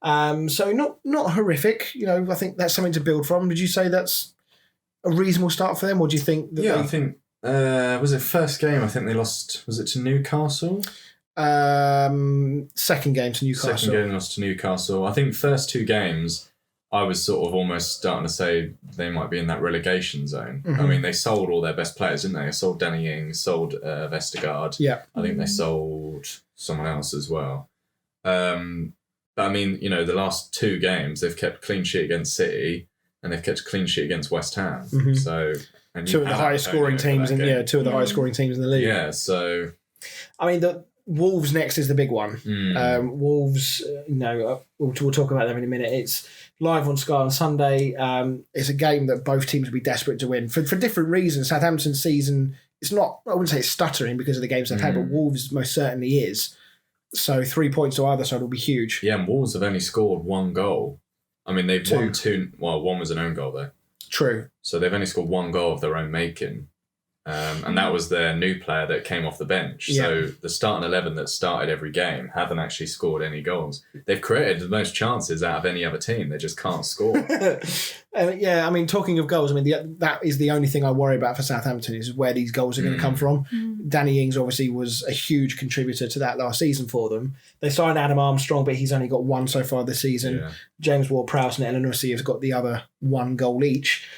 So not horrific. I think that's something to build from. Did you say that's a reasonable start for them, or do you think that I think was it first game? I think they lost. Was it to Newcastle? Second game to Newcastle. Second game lost to Newcastle. I think first 2 games, I was sort of almost starting to say they might be in that relegation zone. I mean, they sold all their best players, didn't they? They sold Danny Ings, sold Vestergaard. Yeah. I think they sold someone else as well. But I mean, the last 2 games, they've kept clean sheet against City and they've kept a clean sheet against West Ham. So 2 of the highest scoring teams 2 of the highest scoring teams in the league. Yeah, so I mean, the Wolves next is the big one. Wolves, we'll talk about them in a minute. It's live on Sky on Sunday. It's a game that both teams will be desperate to win for different reasons. Southampton's season, it's not, I wouldn't say it's stuttering because of the games they've had, but Wolves most certainly is. So 3 points to either side will be huge. Yeah, and Wolves have only scored 1 goal. I mean, they've won 2. Well, 1 was an own goal though. True. So they've only scored 1 goal of their own making. And that was their new player that came off the bench. Yeah. So the starting 11 that started every game haven't actually scored any goals. They've created the most chances out of any other team. They just can't score. Yeah, I mean, talking of goals, I mean, that is the only thing I worry about for Southampton is where these goals are going to come from. Danny Ings obviously was a huge contributor to that last season for them. They signed Adam Armstrong, but he's only got 1 so far this season. Yeah. James Ward-Prowse and Ellenussi have got the other 1 goal each.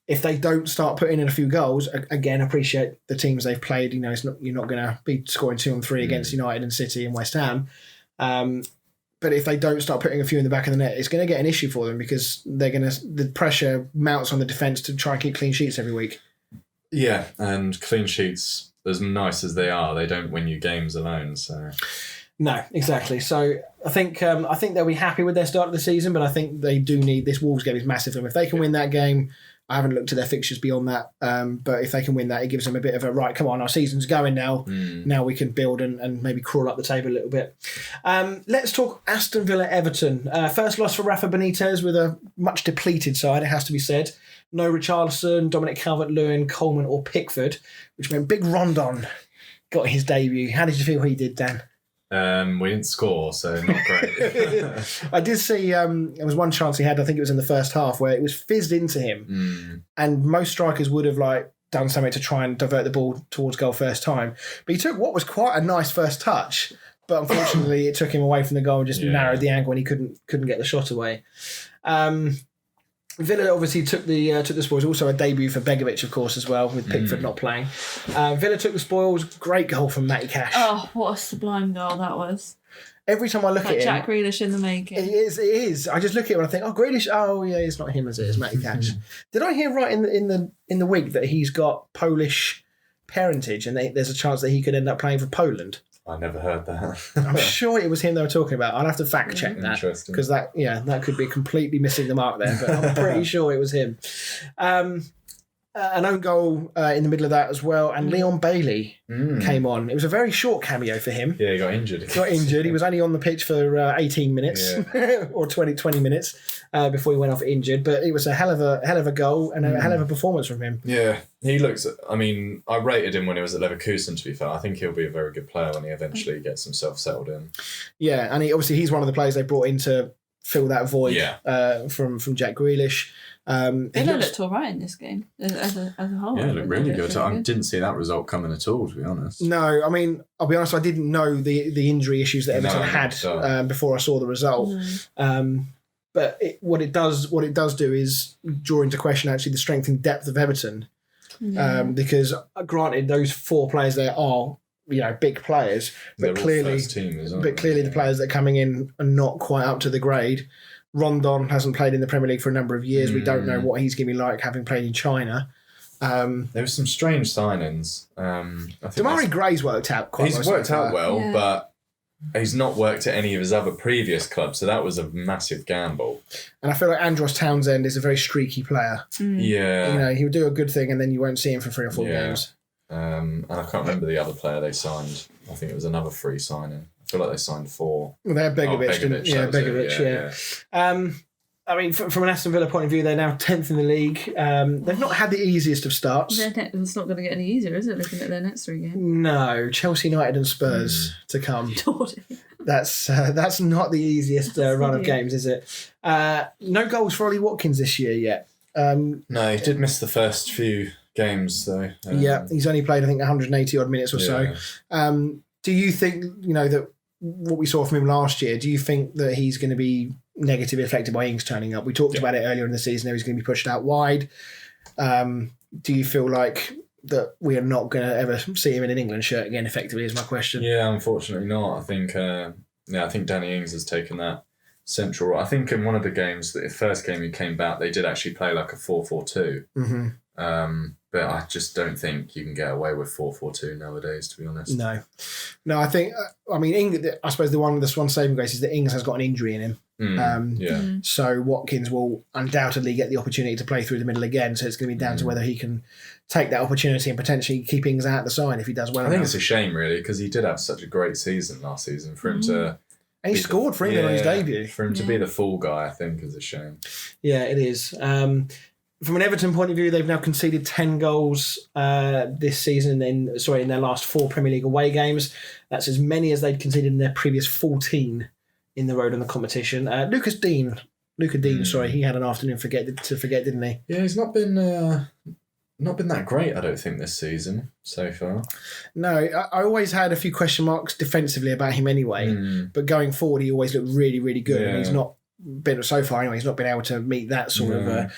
If they don't start putting in a few goals, again, appreciate the teams they've played. You're not going to be scoring 2 and 3 against United and City and West Ham. But if they don't start putting a few in the back of the net, it's going to get an issue for them because the pressure mounts on the defence to try and keep clean sheets every week. Yeah, and clean sheets, as nice as they are, they don't win you games alone. So no, exactly. So I think they'll be happy with their start of the season, but I think they do need this Wolves game is massive for them. If they can win that game. I haven't looked at their fixtures beyond that, but if they can win that, it gives them a bit of a right. Come on, our season's going now. Now we can build and maybe crawl up the table a little bit. Let's talk Aston Villa Everton. First loss for Rafa Benitez with a much depleted side. It has to be said. No Richarlison, Dominic Calvert-Lewin, Coleman, or Pickford, which meant Big Rondon got his debut. How did you feel he did, Dan? We didn't score, so not great. I did see there was one chance he had, I think it was in the first half, where it was fizzed into him, and most strikers would have done something to try and divert the ball towards goal first time. But he took what was quite a nice first touch, but unfortunately it took him away from the goal and just narrowed the angle, and he couldn't get the shot away. Villa obviously took the spoils. Also a debut for Begovic, of course, as well, with Pickford not playing. Villa took the spoils. Great goal from Matty Cash. Oh, what a sublime goal that was. Every time I look at him, Jack Grealish in the making. It is. I just look at him and I think, oh, Grealish. Oh, yeah, it's not him as it is, Matty Cash. Did I hear right in the week that he's got Polish parentage and there's a chance that he could end up playing for Poland? I never heard that. I'm sure it was him they were talking about. I'll have to fact check that because that could be completely missing the mark there. But I'm pretty sure it was him. An own goal in the middle of that as well, and Leon Bailey came on. It was a very short cameo for him. Yeah, he got injured. He was only on the pitch for 18 minutes or 20 minutes before he went off injured. But it was a hell of a goal and a hell of a performance from him. Yeah, he looks. I mean, I rated him when he was at Leverkusen. To be fair, I think he'll be a very good player when he eventually gets himself settled in. Yeah, and he's one of the players they brought in to fill that void from Jack Grealish. Villa looked all right in this game as a whole. Yeah, looked really good. I didn't see that result coming at all, to be honest. No, I mean, I'll be honest, I didn't know the injury issues that Everton had before I saw the result. But what it does do is draw into question actually the strength and depth of Everton. Because granted, those four players there are big players, but clearly the players that are coming in are not quite up to the grade. Rondon hasn't played in the Premier League for a number of years. We don't know what he's going to be like having played in China. There were some strange signings. Damari Gray's worked out quite well. He's worked out well, but he's not worked at any of his other previous clubs, so that was a massive gamble. And I feel like Andros Townsend is a very streaky player. Yeah. He'll do a good thing and then you won't see him for 3 or 4 games. And I can't remember the other player they signed. I think it was another free signing. I feel like they signed 4. Well, they had Begovic, didn't they? Begovic. I mean, from an Aston Villa point of view, they're now 10th in the league. They've not had the easiest of starts. It's not going to get any easier, is it, looking at their next 3 games? No. Chelsea, United and Spurs to come. That's not the easiest run of games, is it? No goals for Ollie Watkins this year yet. No, he did miss the first few games, though. He's only played, I think, 180 odd minutes or so. Do you think, that what we saw from him last year, do you think that he's going to be negatively affected by Ings turning up? We talked about it earlier in the season, how he's going to be pushed out wide. Do you feel like that we are not going to ever see him in an England shirt again, effectively, is my question? Yeah, unfortunately not. I think Danny Ings has taken that central role. I think in one of the games, the first game he came back, they did actually play like a 4-4-2. But I just don't think you can get away with 4-4-2 nowadays, to be honest. No, I think, I suppose the one saving grace is that Ings has got an injury in him. So Watkins will undoubtedly get the opportunity to play through the middle again. So it's going to be down to whether he can take that opportunity and potentially keep Ings out the side if he does well. I think it's a shame, really, because he did have such a great season last season. For him to... And he scored for England on his debut. For him to be the fall guy, I think, is a shame. Yeah, it is. From an Everton point of view, they've now conceded 10 goals this season in their last 4 Premier League away games. That's as many as they'd conceded in their previous 14 in the road on the competition. Luca Dean, he had an afternoon to forget, didn't he? Yeah, he's not been that great, I don't think, this season so far. No, I always had a few question marks defensively about him anyway. But going forward, he always looked really, really good. And he's not been, so far anyway, he's not been able to meet that sort of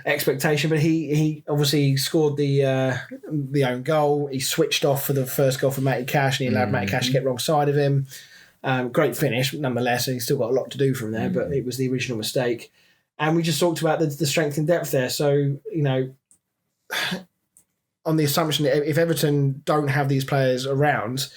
expectation. But he obviously scored the own goal. He switched off for the first goal for Matty Cash and he allowed Matty Cash to get wrong side of him. Great finish, nonetheless, and he's still got a lot to do from there, but it was the original mistake. And we just talked about the strength and depth there. So, on the assumption that if Everton don't have these players around,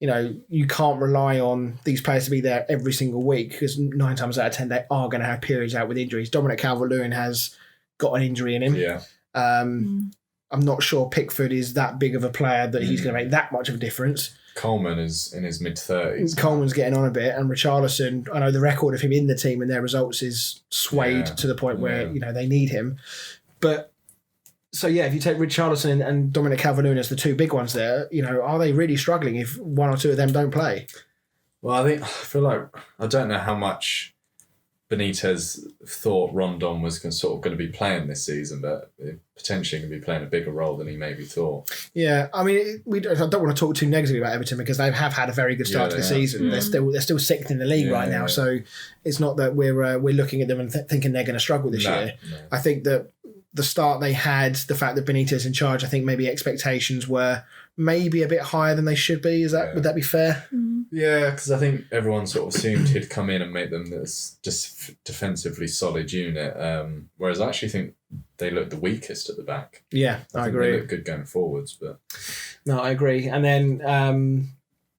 you can't rely on these players to be there every single week because 9 times out of 10 they are going to have periods out with injuries. Dominic Calvert-Lewin has got an injury in him. Yeah. I'm not sure Pickford is that big of a player that he's going to make that much of a difference. Coleman is in his mid-30s. Coleman's getting on a bit, and Richarlison, I know the record of him in the team and their results is swayed to the point where, they need him. But, so yeah, if you take Richarlison and Dominic Calvert-Lewin as the 2 big ones there, are they really struggling if 1 or 2 of them don't play? Well, I feel like I don't know how much Benitez thought Rondon was sort of going to be playing this season, but potentially going to be playing a bigger role than he maybe thought. Yeah, I mean, I don't want to talk too negatively about Everton because they have had a very good start to the season. Yeah. They're still sixth in the league right now, so it's not that we're looking at them and thinking they're going to struggle this year. No. I think that the start they had, the fact that Benitez in charge, I think maybe expectations were maybe a bit higher than they should be. Would that be fair? Yeah, because I think everyone sort of assumed he'd come in and make them this just defensively solid unit, whereas I actually think they look the weakest at the back. Yeah, I agree. They look good going forwards, but no, I agree. And then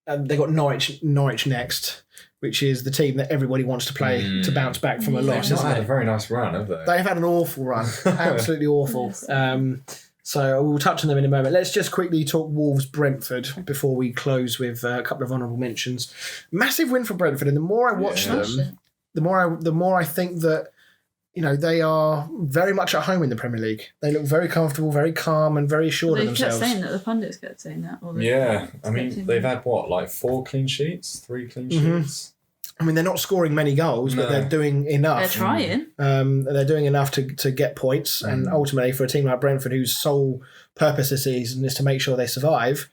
they got Norwich next, which is the team that everybody wants to play to bounce back from a loss. They've not had a very nice run, have they? They've had an awful run, absolutely awful. Yes. So we'll touch on them in a moment. Let's just quickly talk Wolves-Brentford before we close with a couple of honourable mentions. Massive win for Brentford, and the more I watch them, the more I think that they are very much at home in the Premier League. They look very comfortable, very calm, and very assured of themselves. They kept saying that. The pundits kept saying that. I mean, they've had 4 clean sheets, 3 clean sheets. I mean, they're not scoring many goals, but they're doing enough. They're trying. They're doing enough to get points, and ultimately for a team like Brentford, whose sole purpose this season is to make sure they survive,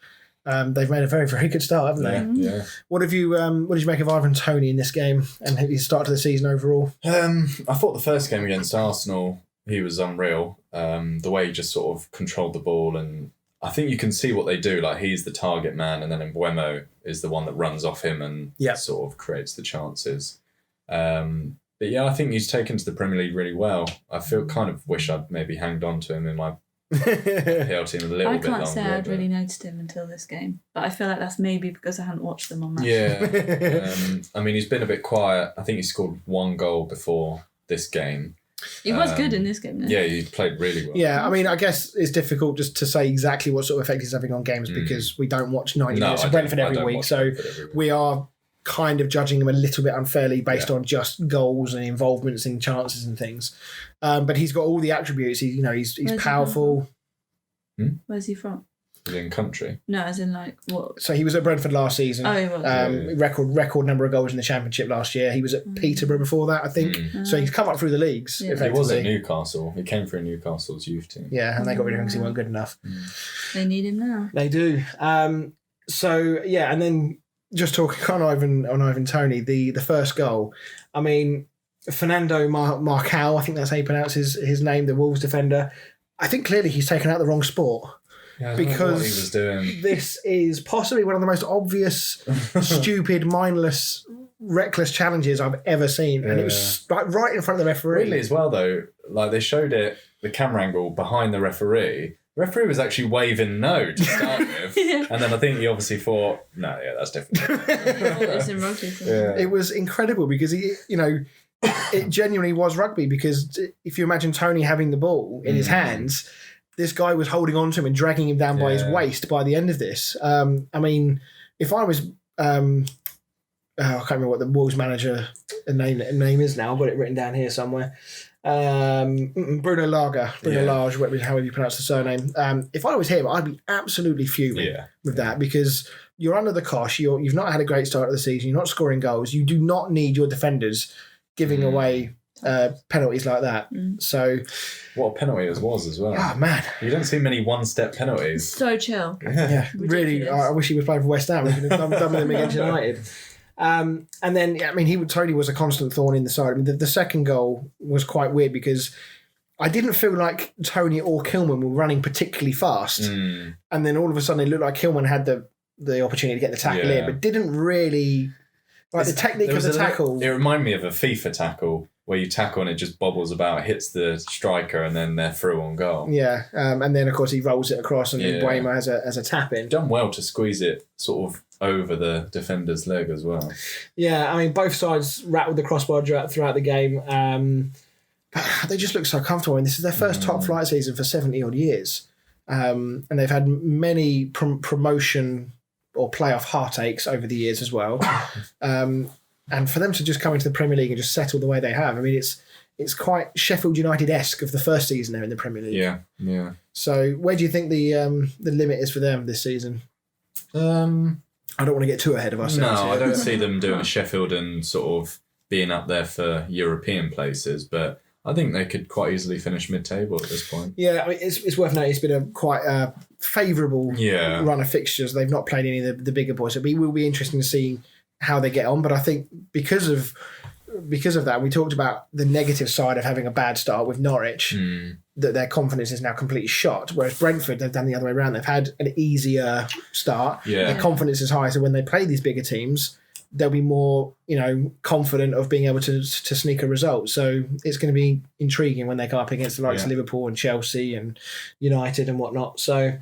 they've made a very, very good start, haven't they? Yeah. What did you make of Ivan Toney in this game and his start to the season overall? I thought the first game against Arsenal, he was unreal. The way he just sort of controlled the ball, and I think you can see what they do. Like, he's the target man, and then Mbeumo is the one that runs off him and sort of creates the chances. But yeah, I think he's taken to the Premier League really well. I kind of wish I'd maybe hanged on to him in my PL team a little bit longer. I can't say I'd really noticed him until this game, but I feel like that's maybe because I hadn't watched them on match. Yeah. I mean, he's been a bit quiet. I think he scored 1 goal before this game. He was good in this game, though. Yeah, he played really well. Yeah, I mean, I guess it's difficult just to say exactly what sort of effect he's having on games because we don't watch 90 minutes of Brentford every week. So we are kind of judging him a little bit unfairly based on just goals and involvements and chances and things. But he's got all the attributes. He's powerful. Where's he from? In country. No, as in like what? So he was at Brentford last season. Oh, he was. Record number of goals in the Championship last year. He was at Peterborough before that, I think. So he's come up through the leagues. Yeah. He was at Newcastle. He came through Newcastle's youth team. Yeah, and they got rid of him because he wasn't good enough. They need him now. They do. So yeah, and then just talking on Ivan Toney, the first goal. I mean, Fernando Marcao, I think that's how you pronounce his name, the Wolves defender. I think clearly he's taken out the wrong sport. Yeah, because what he was doing. This is possibly one of the most obvious, stupid, mindless, reckless challenges I've ever seen, and it was like right in front of the referee. Really, as well though, like they showed it, the camera angle behind the referee. The referee was actually waving no to start with, and then I think he obviously thought, no, yeah, that's different. It's in rugby. It was incredible because it genuinely was rugby. Because if you imagine Toney having the ball in his hands. This guy was holding on to him and dragging him down by his waist by the end of this. I mean, if I was... I can't remember what the Wolves manager name is now. I've got it written down here somewhere. Bruno Lage, however you pronounce the surname. If I was him, I'd be absolutely fuming with that because you're under the cosh. You've not had a great start of the season. You're not scoring goals. You do not need your defenders giving away penalties like that. So... What a penalty it was as well. Oh, man. You don't see many one-step penalties. So chill. Yeah, really. I wish he was playing for West Ham. We could have done with him against United. And then, I mean, Toney was a constant thorn in the side. I mean, the second goal was quite weird because I didn't feel like Toney or Kilman were running particularly fast. And then all of a sudden it looked like Kilman had the opportunity to get the tackle in, but didn't really... Like the technique of the tackle... It reminded me of a FIFA tackle where you tackle and it just bobbles about, hits the striker, and then they're through on goal. Yeah, and then, of course, he rolls it across and Mbeumo has a tap-in. Done well to squeeze it sort of over the defender's leg as well. Yeah, I mean, both sides rattled the crossbar throughout the game. But they just look so comfortable. And this is their first top-flight season for 70-odd years. And they've had many promotion or playoff heartaches over the years as well. And for them to just come into the Premier League and just settle the way they have, I mean, it's quite Sheffield United-esque of the first season there in the Premier League. Yeah. So where do you think the limit is for them this season? I I don't want to get too ahead of ourselves. No, here. I don't see them doing a Sheffield and sort of being up there for European places, but I think they could quite easily finish mid-table at this point. Yeah, I mean, it's worth noting it's been a quite favourable run of fixtures. They've not played any of the bigger boys. It will be interesting to see how they get on. But I think because of that, we talked about the negative side of having a bad start with Norwich, that their confidence is now completely shot. Whereas Brentford, they've done the other way around. They've had an easier start. Yeah. Their confidence is high. So when they play these bigger teams, they'll be more, confident of being able to sneak a result. So it's going to be intriguing when they come up against the likes of Liverpool and Chelsea and United and whatnot. So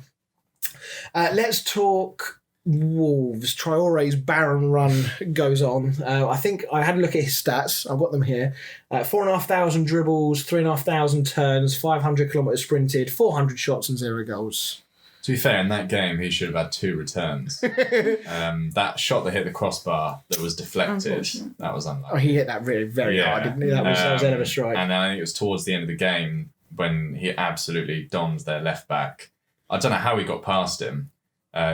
let's talk Wolves. Traore's barren run goes on. I think I had a look at his stats. I've got them here. 4,500 dribbles, 3,500 turns, 500 kilometres sprinted, 400 shots and 0 goals. To be fair, in that game, he should have had 2 returns. That shot that hit the crossbar that was deflected, that was unlucky. Oh, he hit that really very hard, didn't he? That was end of a strike. And then I think it was towards the end of the game when he absolutely donned their left back. I don't know how he got past him.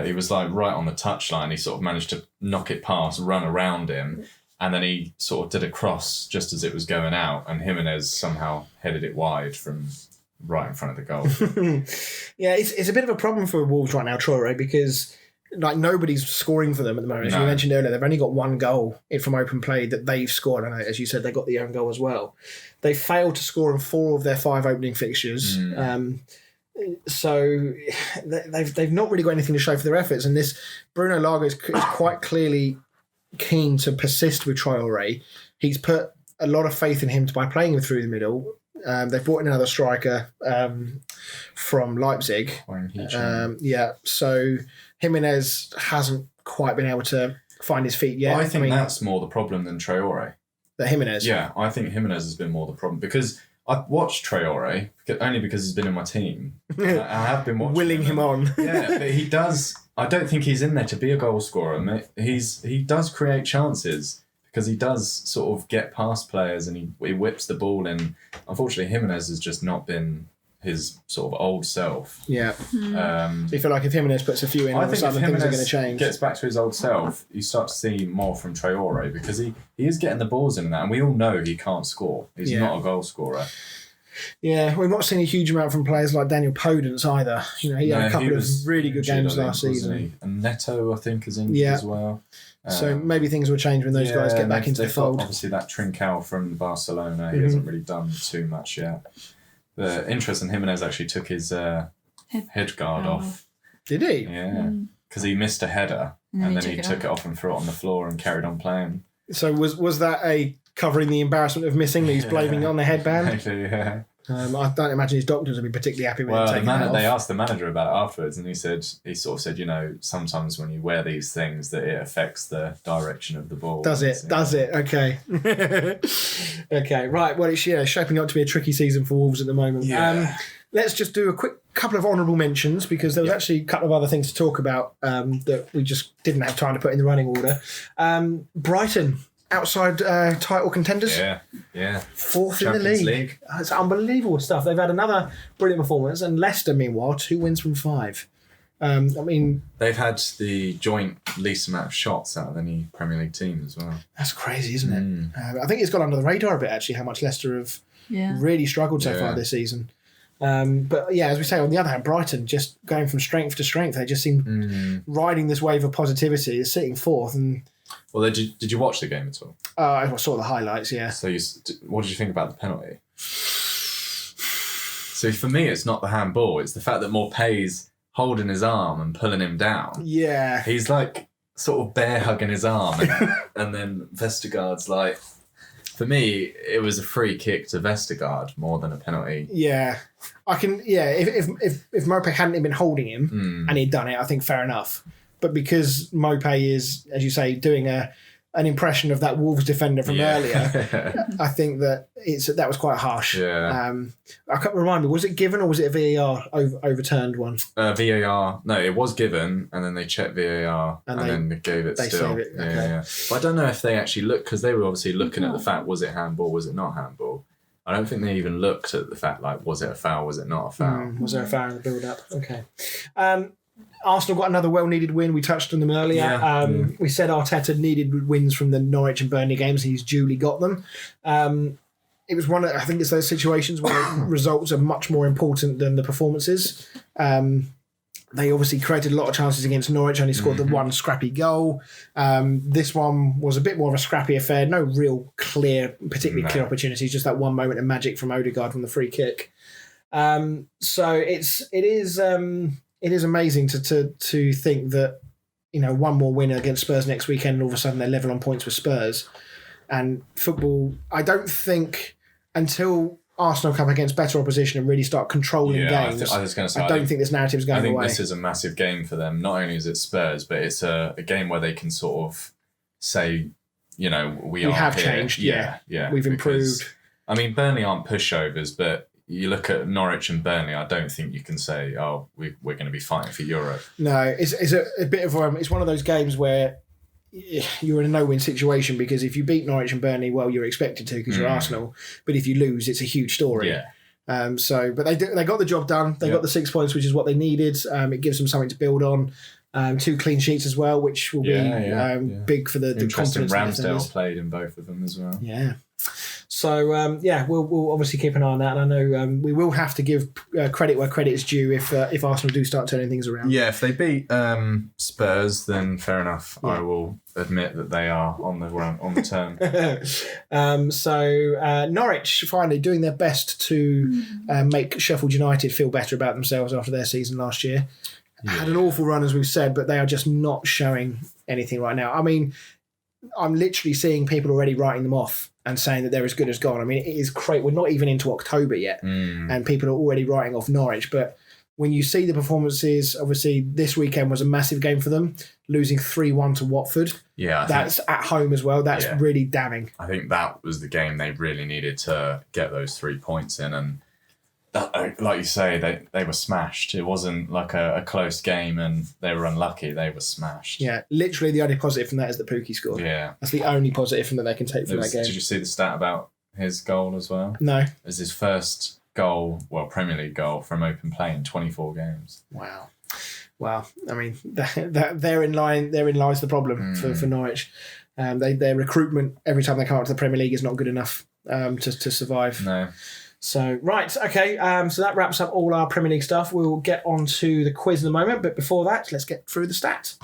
He was like right on the touchline. He sort of managed to knock it past, run around him, and then he sort of did a cross just as it was going out, and Jimenez somehow headed it wide from right in front of the goal. Yeah, it's a bit of a problem for Wolves right now, Traore, because nobody's scoring for them at the moment. As you mentioned earlier, they've only got 1 goal from open play that they've scored. And as you said, they got the own goal as well. They failed to score in 4 of their 5 opening fixtures. So they've not really got anything to show for their efforts. And this Bruno Lage is quite clearly keen to persist with Traore. He's put a lot of faith in him by playing him through the middle. They've brought in another striker from Leipzig. So Jimenez hasn't quite been able to find his feet yet. Well, I think that's more the problem than Traore. The Jimenez? Yeah, I think Jimenez has been more the problem because I've watched Traore only because he's been in my team. I have been watching willing him on. Yeah, but he does. I don't think he's in there to be a goal scorer. He does create chances because he does sort of get past players and he whips the ball in. Unfortunately, Jimenez has just not been his sort of old self. Yeah. So you feel like if Jimenez puts a few in, all of a sudden things are going to change. Gets back to his old self, you start to see more from Traore because he is getting the balls in and that, and we all know he can't score. He's not a goal scorer. Yeah, we've not seen a huge amount from players like Daniel Podence either. He had a couple of really good games last season. And Neto, I think, is injured as well. So maybe things will change when those guys get back into the fold. Obviously, that Trincao from Barcelona, he hasn't really done too much yet. The interesting, Jimenez actually took his head guard off. Did he? Yeah, because he missed a header and then he took it off and threw it on the floor and carried on playing. So was that a covering the embarrassment of missing that he's blaming on the headband? Actually, yeah. I don't imagine his doctors would be particularly happy with him taking that off. They asked the manager about it afterwards, and he sort of said, sometimes when you wear these things, that it affects the direction of the ball. Does it? Okay. Okay. Right. Well, it's shaping up to be a tricky season for Wolves at the moment. Yeah. Let's just do a quick couple of honourable mentions because there was actually a couple of other things to talk about that we just didn't have time to put in the running order. Brighton. Outside title contenders. Yeah. 4th in the league. It's unbelievable stuff. They've had another brilliant performance. And Leicester, meanwhile, 2 wins from 5. They've had the joint least amount of shots out of any Premier League team as well. That's crazy, isn't it? I think it's gone under the radar a bit, actually, how much Leicester have really struggled so far this season. But as we say, on the other hand, Brighton just going from strength to strength. They just seem riding this wave of positivity, sitting 4th and... Well, did you watch the game at all? I saw the highlights, yeah. So what did you think about the penalty? So for me, it's not the handball. It's the fact that Morpé's holding his arm and pulling him down. Yeah. He's like sort of bear hugging his arm. And then Vestergaard's like... For me, it was a free kick to Vestergaard more than a penalty. Yeah. If Morpé hadn't been holding him and he'd done it, I think fair enough. But because Morpé is, as you say, doing an impression of that Wolves defender from earlier, I think that that was quite harsh. Yeah. I can't remind me, was it given or was it a VAR overturned one? VAR. No, it was given, and then they checked VAR, and then they gave it still. Saved it. Okay. Yeah. But I don't know if they actually looked, because they were obviously looking at the fact, was it handball, was it not handball? I don't think they even looked at the fact, was it a foul, was it not a foul? Was there a foul in the build-up? Okay. Arsenal got another well-needed win. We touched on them earlier. Yeah. We said Arteta needed wins from the Norwich and Burnley games. He's duly got them. It was I think it's those situations where results are much more important than the performances. They obviously created a lot of chances against Norwich, only scored the one scrappy goal. This one was a bit more of a scrappy affair. No real particularly clear opportunities, just that one moment of magic from Odegaard from the free kick. So it is amazing to think that, one more win against Spurs next weekend and all of a sudden they're level on points with Spurs. And football, I don't think until Arsenal come against better opposition and really start controlling games, I was going to say, I don't think this narrative is going away. I think this is a massive game for them. Not only is it Spurs, but it's a game where they can sort of say, we have here. Changed. Yeah. We've improved. I mean, Burnley aren't pushovers, but you look at Norwich and Burnley, I don't think you can say, we're going to be fighting for Europe. No, it's a bit of it's one of those games where you're in a no-win situation, because if you beat Norwich and Burnley, well, you're expected to because you're Arsenal. But if you lose, it's a huge story. Yeah. But they got the job done. They got the 6 points, which is what they needed. It gives them something to build on. 2 clean sheets as well, which will be big for the confidence. Ramsdale played in both of them as well. Yeah. So, we'll obviously keep an eye on that. And I know we will have to give credit where credit is due if Arsenal do start turning things around. Yeah, if they beat Spurs, then fair enough. Yeah. I will admit that they are on the turn. So Norwich finally doing their best to make Sheffield United feel better about themselves after their season last year. Yeah. Had an awful run, as we've said, but they are just not showing anything right now. I mean, I'm literally seeing people already writing them off and saying that they're as good as gone. I mean, it is great. We're not even into October yet, and people are already writing off Norwich. But when you see the performances, obviously this weekend was a massive game for them, losing 3-1 to Watford. Yeah, that's at home as well. That's really damning. I think that was the game they really needed to get those 3 points in, and like you say, they were smashed. It wasn't like a close game and they were unlucky. They were smashed. Yeah, literally the only positive from that is that Pukki scored. Yeah. That's the only positive from that they can take from that game. Did you see the stat about his goal as well? No. It was his first goal, Premier League goal from open play in 24 games. Wow. I mean, therein lies the problem for Norwich. Their recruitment every time they come up to the Premier League is not good enough to survive. No. So, right, okay, so that wraps up all our Premier League stuff. We'll get on to the quiz in a moment, but before that, let's get through the stats.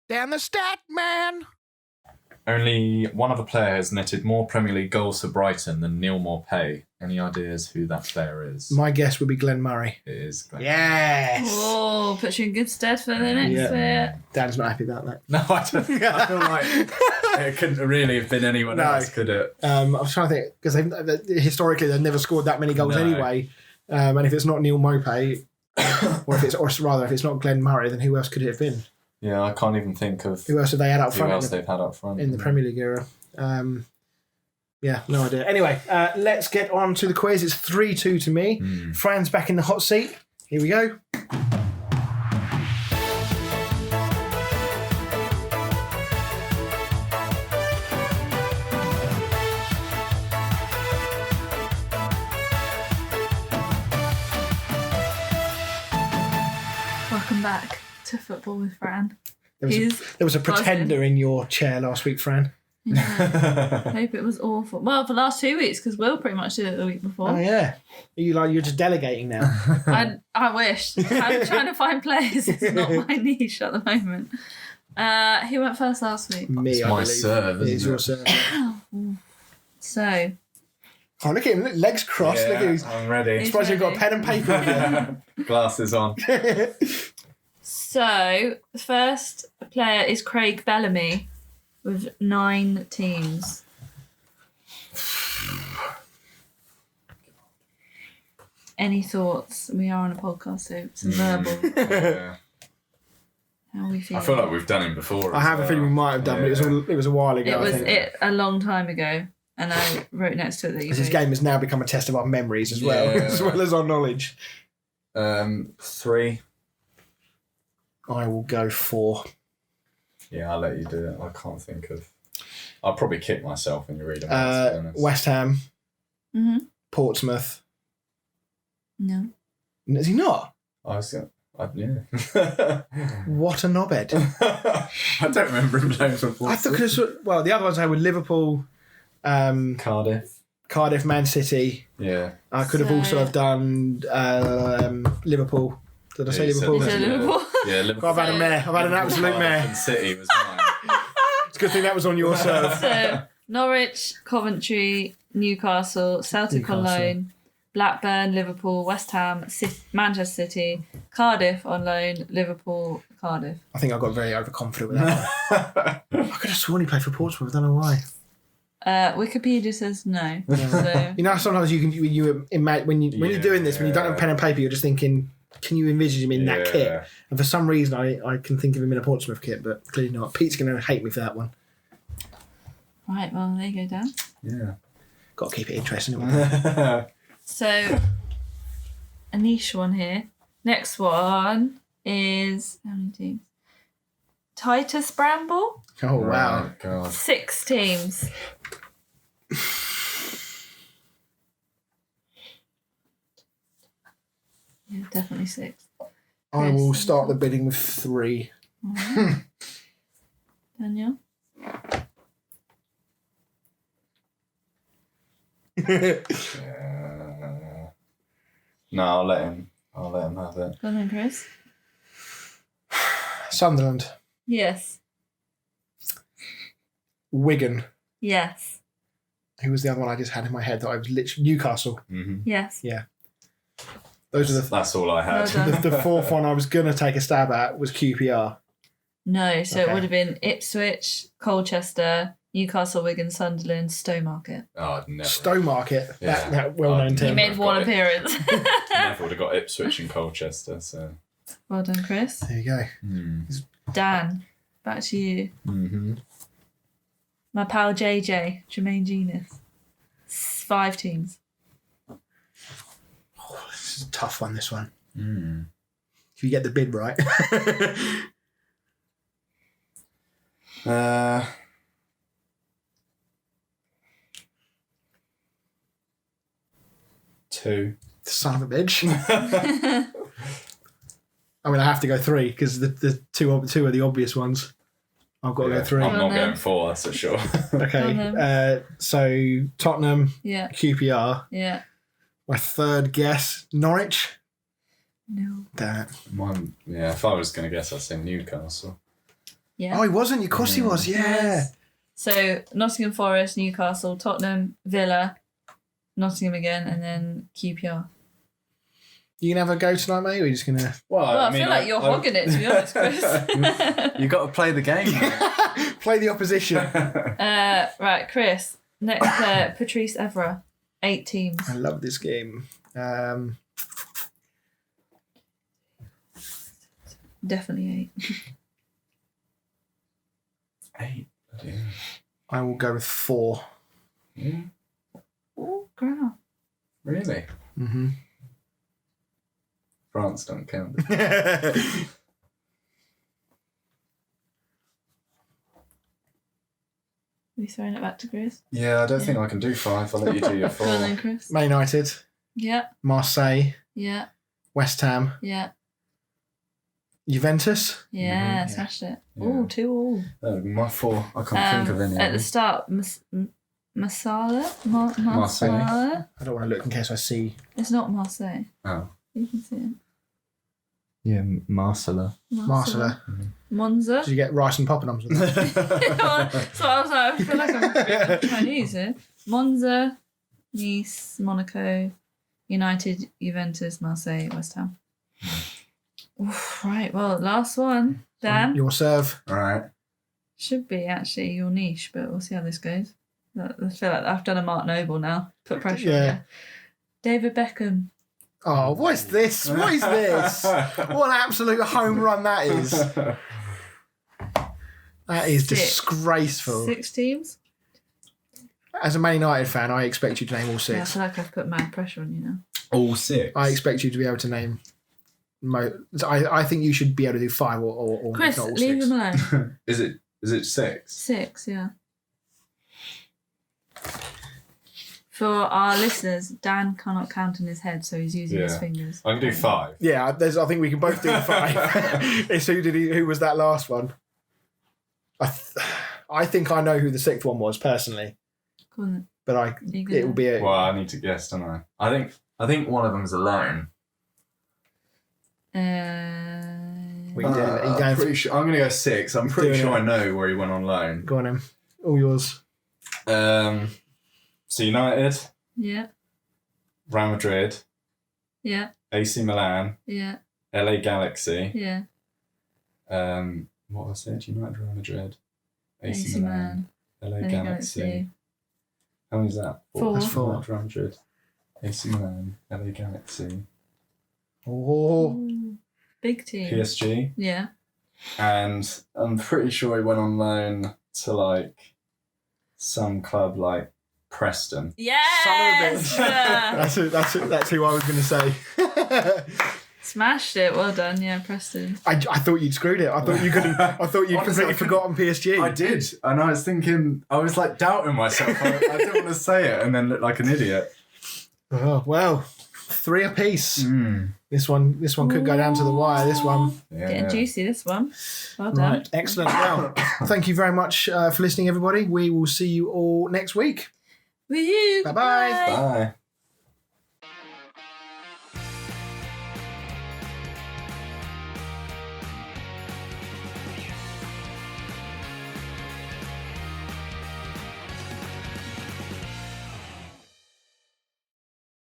Dan the stat man! Only one other player has netted more Premier League goals for Brighton than Neil Maupay. Any ideas who that player is? My guess would be Glenn Murray. It is Glenn. Yes! Oh, puts you in good stead for the next bit. Dan's not happy about that. No, I don't. I feel like it couldn't really have been anyone else, could it? I was trying to think, because historically they've never scored that many goals anyway. And if it's not Neil Maupay, or if it's not Glenn Murray, then who else could it have been? Yeah, I can't even think of who else have they had up front. Who else they've had up front in the Premier League era? No idea. Anyway, let's get on to the quiz. It's 3-2 to me. Fran's back in the hot seat. Here we go. Welcome back to Football with Fran. There was a pretender in your chair last week, Fran. Yeah. I hope it was awful. Well, for the last 2 weeks, because Will pretty much did it the week before. Oh, yeah. You're just delegating now. I wish. I'm trying to find players. It's not my niche at the moment. Who went first last week? Me, it's my serve. It is your serve. So. Oh, look at him. Legs crossed. Yeah, look at him. I'm ready. I'm surprised you've got a pen and paper again. Glasses on. So, the first player is Craig Bellamy with 9 teams. Any thoughts? We are on a podcast, so it's verbal. Yeah. How are we feeling? I feel like we've done him before. I have a feeling we might have done, but it was a while ago. It was I think. a long time ago, and I wrote next to it that you. This game has now become a test of our memories as well, as well as our knowledge. 3. I will go 4. Yeah, I'll let you do it. I can't think of. I'll probably kick myself when you read them out, to be honest. West Ham. Mm-hmm. Portsmouth. No. Is he not? Yeah. What a knobhead. I don't remember him playing for Portsmouth. I thought because the other ones I had were Liverpool, Cardiff. Man City. Yeah. I could have also have done Liverpool. Did I say You said Liverpool? You said Liverpool? Yeah, Liverpool. I've had a mare. I've had an absolute Cardiff mare. and City was mine. It's a good thing that was on your serve. So Norwich, Coventry, Newcastle, Celtic on Newcastle. loan, Blackburn, Liverpool, West Ham, Manchester City, Cardiff on loan, Liverpool, Cardiff. I think I got very overconfident with that one. I could have sworn he played for Portsmouth. I don't know why. Wikipedia says no. So You know, sometimes when you're doing this, when you don't have pen and paper, you're just thinking, can you envisage him in that kit? And for some reason, I can think of him in a Portsmouth kit, but clearly not. Pete's going to hate me for that one. right, well there you go, Dan. Yeah. Got to keep it interesting. haven't So a niche one here. Next one is how many teams? Titus Bramble, we? Oh wow! Oh, God. 6 teams. Yeah, definitely 6. I will start the bidding with 3. Daniel. No, I'll let him have it. Go on then, Chris. Sunderland, Yes. Wigan. Yes. Who was the other one I just had in my head that I was literally Newcastle. Mm-hmm. Yes. Those are That's all I had. Well done. the fourth one I was going to take a stab at was QPR. No, so it Okay. would have been Ipswich, Colchester, Newcastle, Wigan, Sunderland, Stowmarket. Oh, I'd never. Stowmarket, Yeah. that well-known He He team. made I've one got it. appearance. Never would have got Ipswich and Colchester. So. Well done, Chris. There you go. Dan, back to you. Mm-hmm. My pal JJ, Jermaine Genius. 5 teams. This is a tough one, this one. Mm. If you get the bid right. 2. Son of a bitch. I mean, I have to go 3 because the two are the obvious ones. I've got to go 3. I'm not no. going 4, that's for sure. Okay. So Tottenham, Yeah, QPR. yeah. My third guess, Norwich. No. Damn it. Mine, yeah, if I was going to guess, I'd say Newcastle. Yeah. Oh, he wasn't. Of course he was. Yeah. Yes. So Nottingham Forest, Newcastle, Tottenham, Villa, Nottingham again, and then QPR. You gonna have a go tonight, mate? Or are you just gonna Well, Well, I feel like you're hogging it, to be honest, Chris. You got to play the game. play the opposition? Right, Chris. Next player, Patrice Evra. 8 teams. I love this game. Definitely 8. 8. Yeah. I will go with 4. Yeah. Oh, ground. Mm-hmm. Really? France don't count. Are we throwing it back to Chris? Yeah, I don't think I can do 5. I'll let you do your 4. Go on then, Chris. Man United, Yeah, Marseille, yeah, West Ham, yeah. Juventus. Yeah, Mhm. smashed it. Yeah. Oh, 2 all. My 4. I can't think of any. At the start, Masala? Marseille. Marseille? I don't want to look in case I see. It's not Marseille. Oh. You can see it. Yeah, Marcella. Marcella. Monza. Did you get rice and poppadoms with that? So I was like, I feel like I'm a bit Chinese here. Monza, Nice, Monaco, United, Juventus, Marseille, West Ham. Oof, right, well, last one. Dan. Your serve. All right. Should be actually your niche, but we'll see how this goes. I feel like I've done a Mark Noble now. Put pressure on you. David Beckham. Oh, what is this? What is this? What an absolute home run that is. That is 6. disgraceful. 6 teams? As a Man United fan, I expect you to name all Yeah, I 6. feel like I've put mad pressure on you now. All 6. I expect you to be able to name. I think you should be able to do 5 or Chris, not all leave 6. him alone. Is it 6? 6, yeah. For our listeners, Dan cannot count in his head, so he's using his fingers. I can do 5. Yeah, I think we can both do the 5. It's who was that last one? I think I know who the 6th one was personally, Go on but it will be a. Well, I need to guess, don't I? I think one of them is alone. then. We can do it. I'm pretty sure. I'm going to go 6. I'm pretty Doing sure it. I know where he went on loan. Go on, him. All yours. So United, Yeah, Real Madrid, yeah, AC Milan, yeah, LA Galaxy. yeah. What was it? United, Real Madrid, AC AC Milan, Milan, LA LA Galaxy. Galaxy. How many is that? 4. That's 4. United, Real Madrid, AC Milan, LA Galaxy, Oh. Ooh, big team. PSG, Yeah. and I'm pretty sure he went on loan to like some club like Preston. Yes! That's who I was going to say. Smashed it. Well done. Yeah, Preston. I thought you'd screwed it. I thought you couldn't. I thought you'd Honestly, completely forgotten PSG. I did, and I was thinking, I was like doubting myself. I didn't want to say it and then look like an idiot. Oh well, 3 apiece. This one could go down to the wire. This one. Yeah. Getting juicy, this one. Well done. Right, excellent. Well, thank you very much for listening, everybody. We will see you all next week. Woo! Bye-bye. Bye.